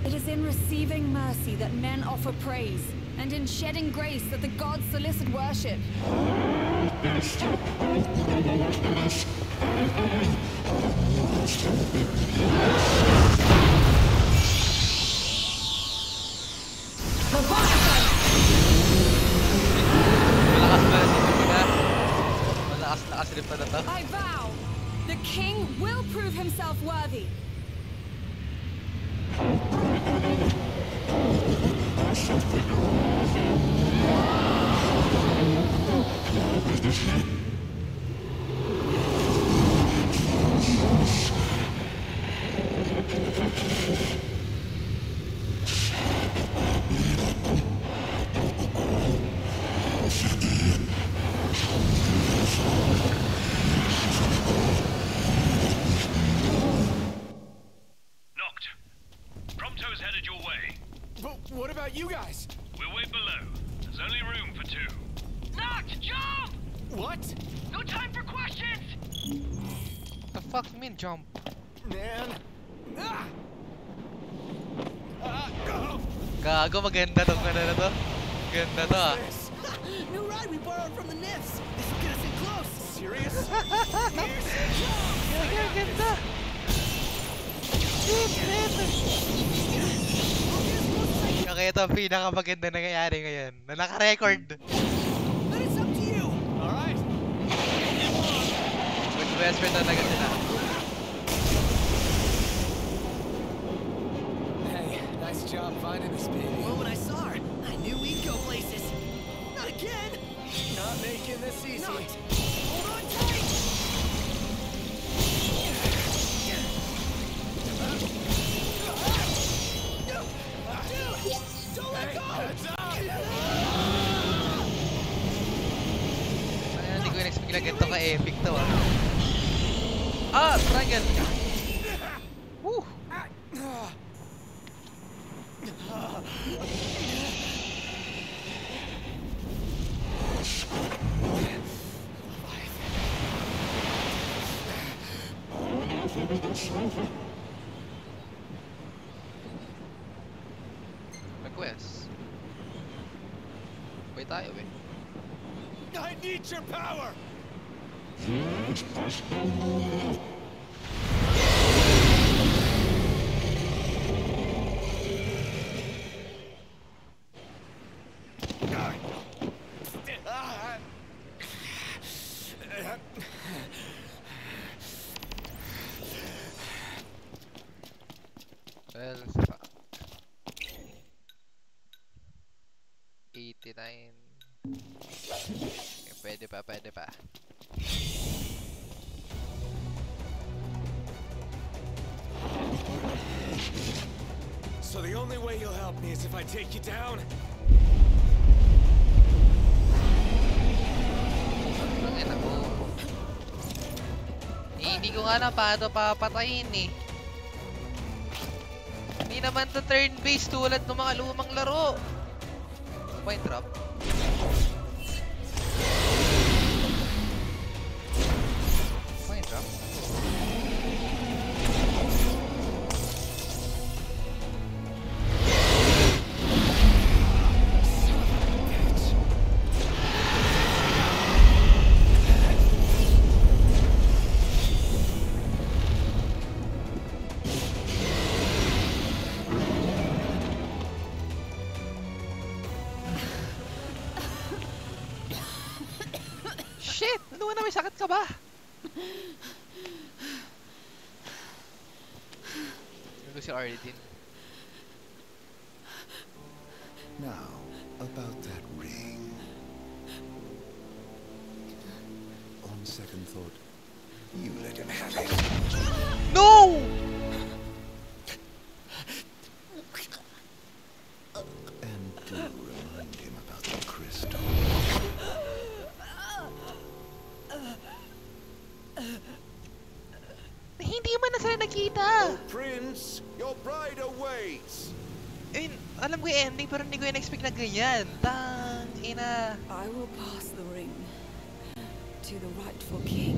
It is in receiving mercy that men offer praise, and in shedding grace that the gods solicit worship. I vow, the king will prove himself worthy. Knocked. Prompto's headed your way. But what about you guys? We'll wait below. There's only room for two. Knocked! Jump! What? No time for questions! The fuck you mean jump? Man. Ah! Gago, maganda tong ano na to. Ganda to ah. New ride we borrowed from the Nifs. This will get us in close. Serious? Ganda. Okay, ito ang pinakamaganda nangyayari ngayon. Na naka-record. But it's up to you. Alright. Good best friend talaga sila. Hey, nice job finding this baby. Well, when I saw her, I knew we'd go places. Not again. Not making this easy. Not. Hold on tight. Don't let go! Hindi ko in-expect na ganito ka-epic to ah. Ah! Triangle! Woo! Request. Wait tayo eh. I need your power! Well, fuck. 89. Okay, pwede pa, pwede pa. So the only way you'll help me is if I take you down? Tangina ko. Hindi ko nga na paano papatayin eh. Hindi naman to turn-based tulad ng mga lumang laro. Point drop. Point drop. Shit! Ano na, may sakit ka ba? Ito si Ardyn. Now, about that ring. On second thought, you let him have it. No! And do remind him about the crystal. Hindi man na sila nakita! Oh, Prince, your bride awaits! I mean, alam ko yung ending pero hindi ko yung expect na ganyan. Ina. I will pass the ring to the rightful king.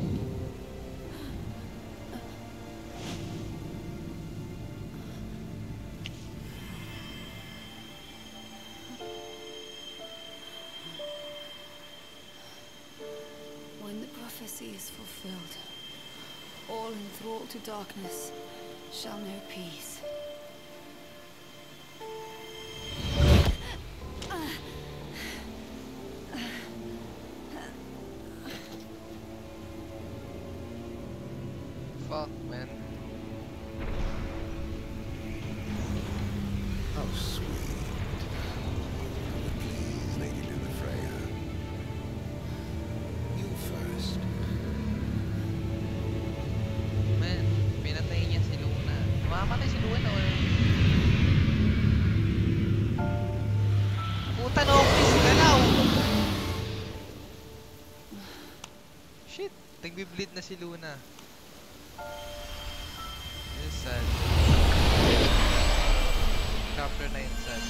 When the prophecy is fulfilled, all enthralled to darkness shall know peace. Fuck, man. How sweet. But please, Lady Lunafreya. You first. Man, pinatay niya si Luna. Mamamatay si Luna or... Puta no, please, galaw! Shit, nagbi-bleed na si Luna. This is sad. Chapter 9 sad.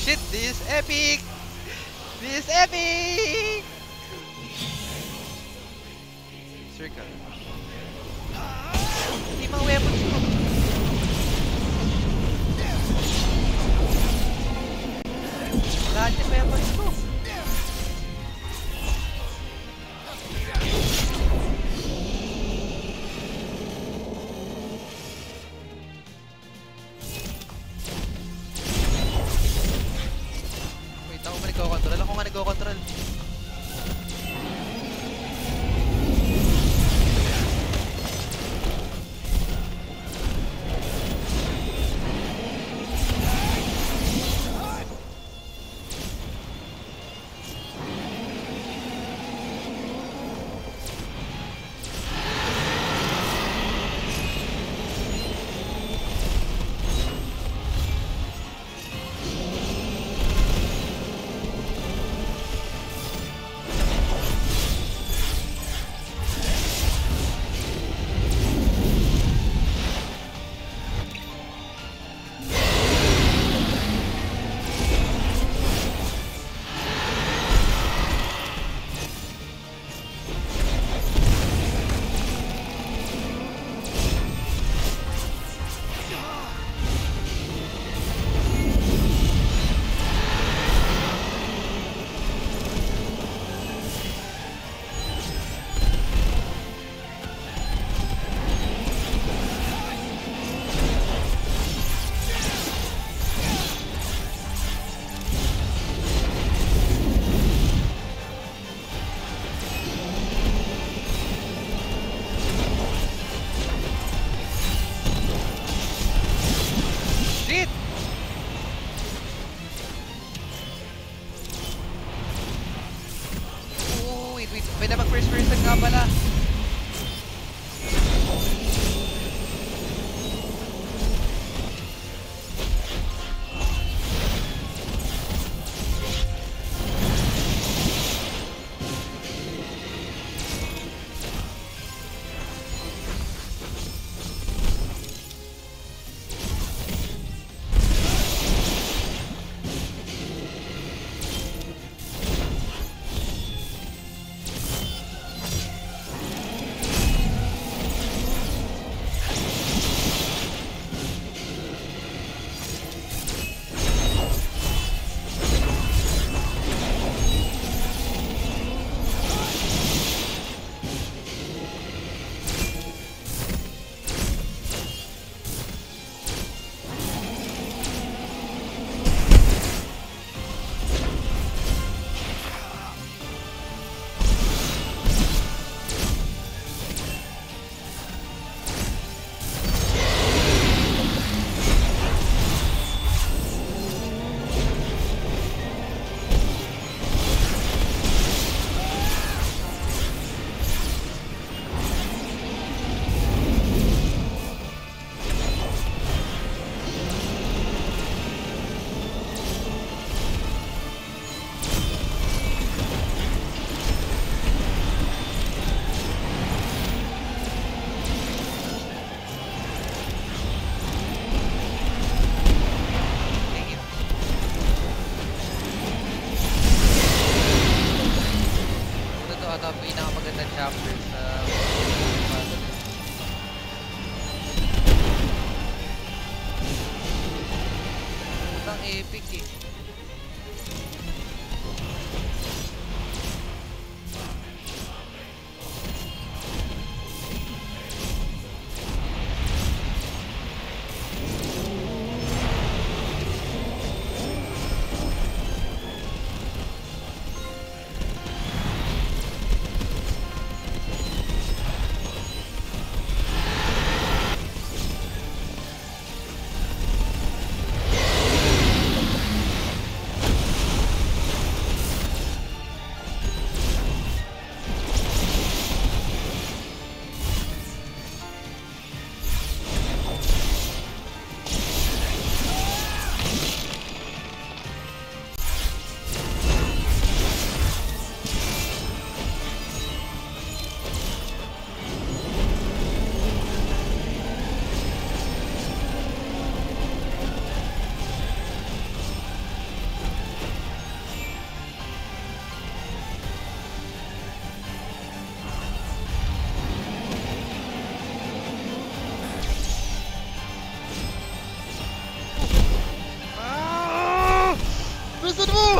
Shit, this is epic! This is epic! Circle. Hindi mga weapons ko. Lahat yung weapons ko. tunnel. Shit! Oh, wait. Pwede mag-first person nga pala. Ito pinakamagandang chapter sa Ang epic eh. Bilisan mo!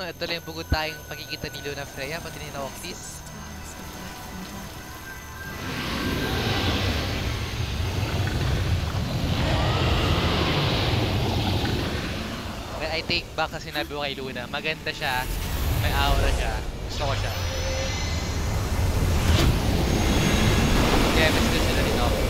ito lang yung bugod tayong pagkikita ni Luna Freya, pati ni Noctis. I take back sa sinabi ko kay Luna. Maganda siya, may aura siya, gusto ko siya. Kaya mas gusto sila ni Noctis.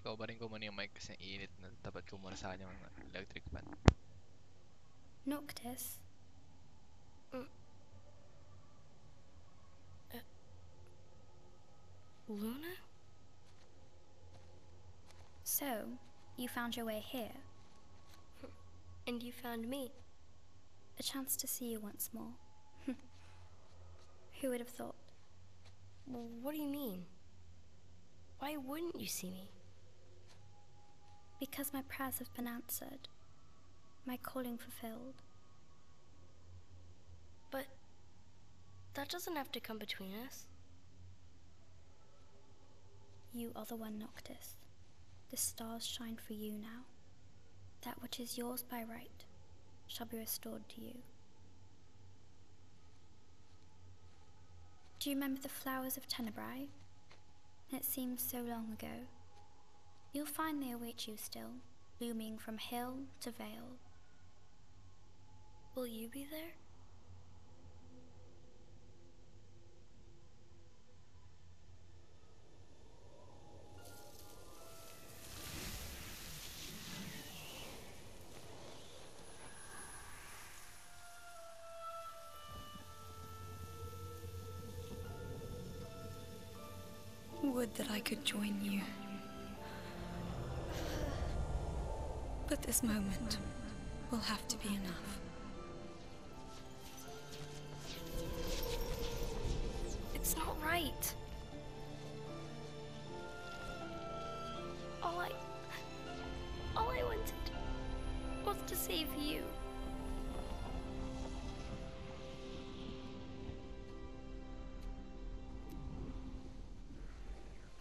Ikaw ba rin ko muna yung mic kasi init na tapat ko muna sa kanyang electric fan. Noctis? Luna? So, you found your way here. And you found me. A chance to see you once more. Who would have thought? Well, what do you mean? Why wouldn't you see me? Because my prayers have been answered. My calling fulfilled. But that doesn't have to come between us. You are the one, Noctis. The stars shine for you now. That which is yours by right shall be restored to you. Do you remember the flowers of Tenebrae? It seems so long ago. You'll find they await you still, blooming from hill to vale. Will you be there? Would that I could join you. But this moment will have to be enough. It's not right. All I wanted was to save you.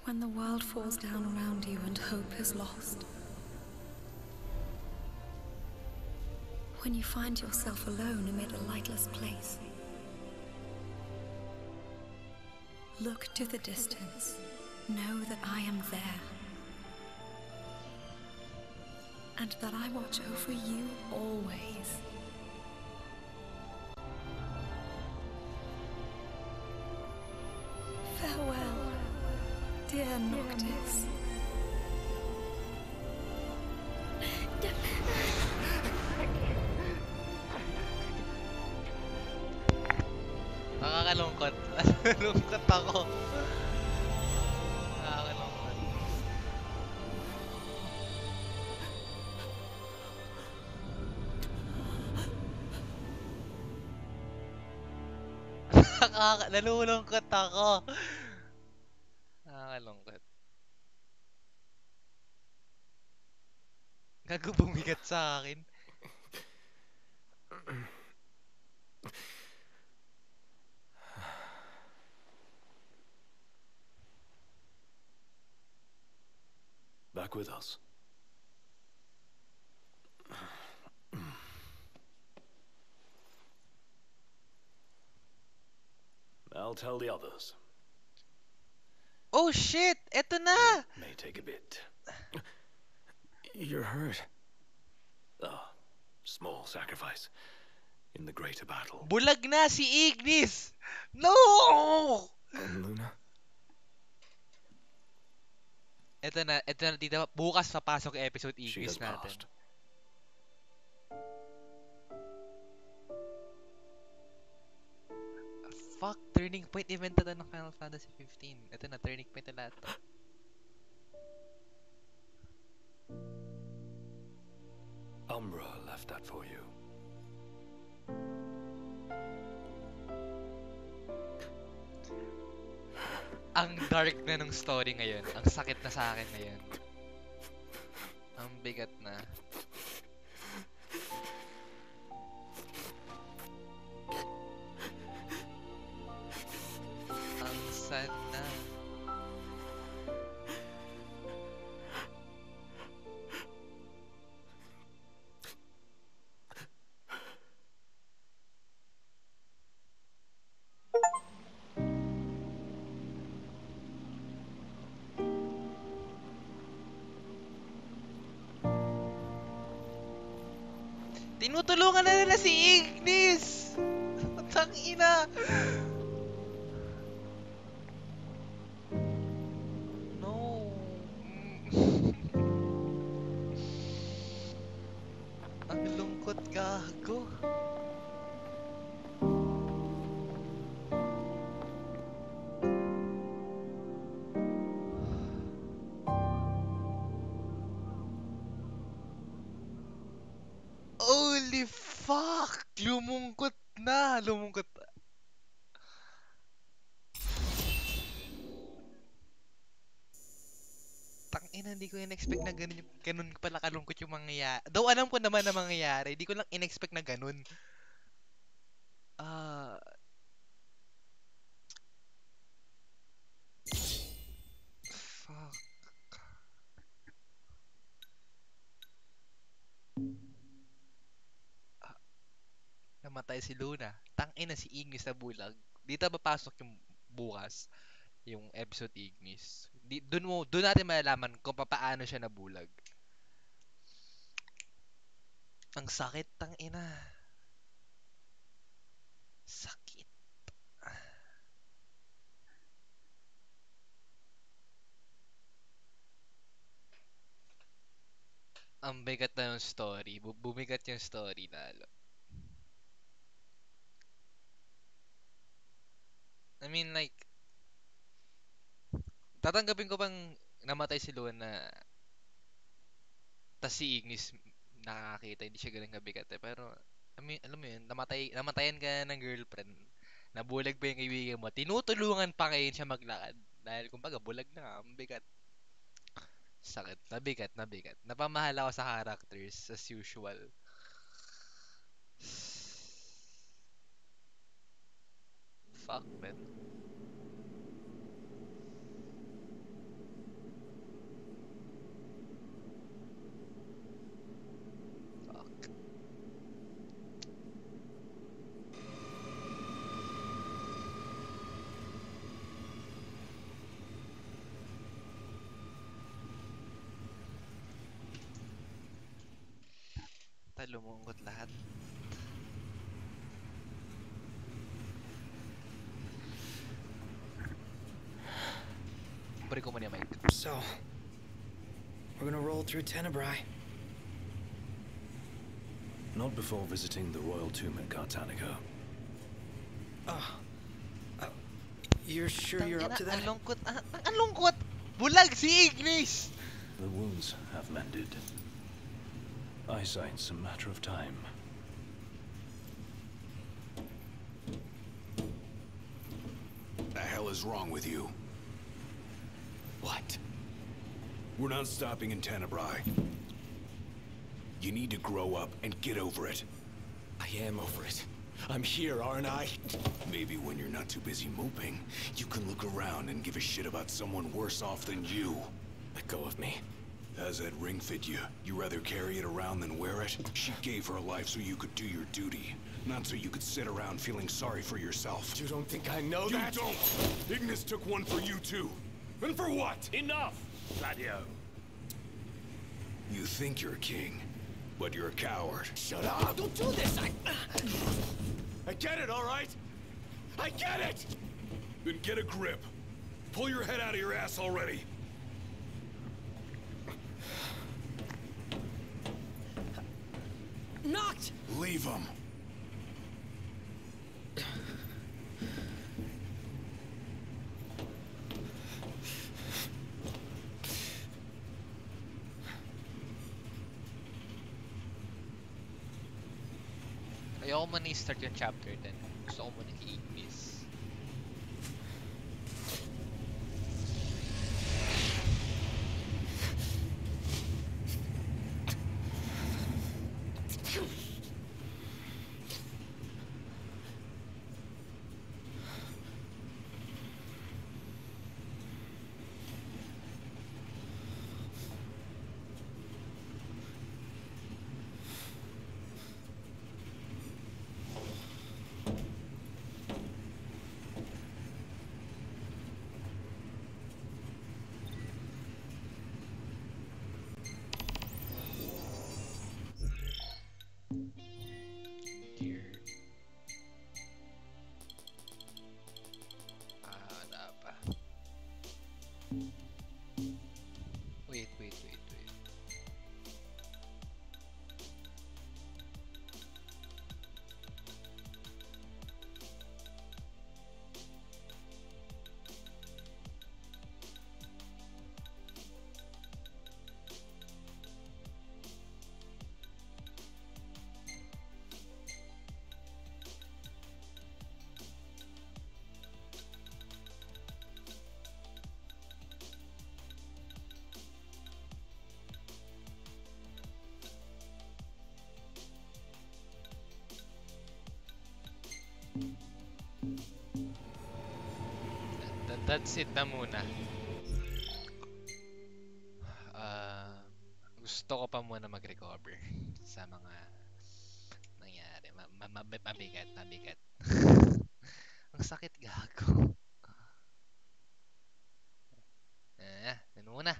When the world falls down around you and hope is lost. When you find yourself alone amid a lightless place. Look to the distance. Know that I am there. And that I watch over you always. Farewell, dear Noctis. Nakakalungkot. Nalungkot ako. Nakakalungkot. Nalulungkot ako. Nakakalungkot. Gago bumigat sa akin. Back with us. I'll tell the others. Oh shit! Eto na! May take a bit. You're hurt. Ah, small sacrifice in the greater battle. Bulag na si Ignis! No! Luna? Ito na dito. Bukas papasok yung episode Ignis natin. Passed. fuck? Turning point event na ng Final Fantasy 15. Ito na, turning point na lahat. Umbra left that for you. Ang dark na ng story ngayon. Ang sakit na sa akin ngayon. Ang bigat na. Ang sad na. Tinutulungan na nila si Ignis! Tangina! No. Ang lungkot, gago. Holy fuck! Lumungkot na! Lumungkot. Tangina, hindi ko in-expect na ganun pala kalungkot yung mangyayari. Though alam ko naman na mangyayari, hindi ko lang in-expect na ganun. Fuck. Namatay si Luna. Tangina si Ignis na bulag. Dito papasok yung bukas, yung episode Ignis. Doon natin malalaman kung paano siya nabulag. Ang sakit, tangina. Sakit. Ang bigat na yung story. Bumigat yung story lalo. I mean, like, tatanggapin ko pang namatay si Luna, tas si Ignis nakakita, hindi siya ganun kabigat eh. Pero, I mean, alam mo yun, namatayan ka ng girlfriend, nabulag pa yung kaibigan mo, tinutulungan pa ngayon siya maglakad. Dahil, kumbaga, bulag na, ang bigat. Sakit, nabigat. Napamahal ako sa characters, as usual. Fuck, man. Fuck. Lumungkot lahat. So, we're gonna roll through Tenebrae. Not before visiting the royal tomb at Cartanica. You're sure you're up to that? Ang lungkot! Bulag si Ignis! The wounds have mended. Eyesight's a matter of time. The hell is wrong with you? What? We're not stopping in Tenebrae. You need to grow up and get over it. I am over it. I'm here, aren't I? Maybe when you're not too busy moping, you can look around and give a shit about someone worse off than you. Let go of me. How's that ring fit you? You rather carry it around than wear it? She gave her life so you could do your duty, not so you could sit around feeling sorry for yourself. You don't think I know that? You don't! Ignis took one for you too. And for what? Enough, Gladio. You think you're a king, but you're a coward. Shut up! Don't do this! I get it, all right? I get it! Then get a grip. Pull your head out of your ass already. Knocked! Leave him. Ayoko muna i-start yung chapter 10. Gusto ko muna i-miss. Wala pa. Wait. That's it na muna. Gusto ko pa muna mag-recover sa mga nangyari. Mabigat. Ang sakit gago. Yun muna.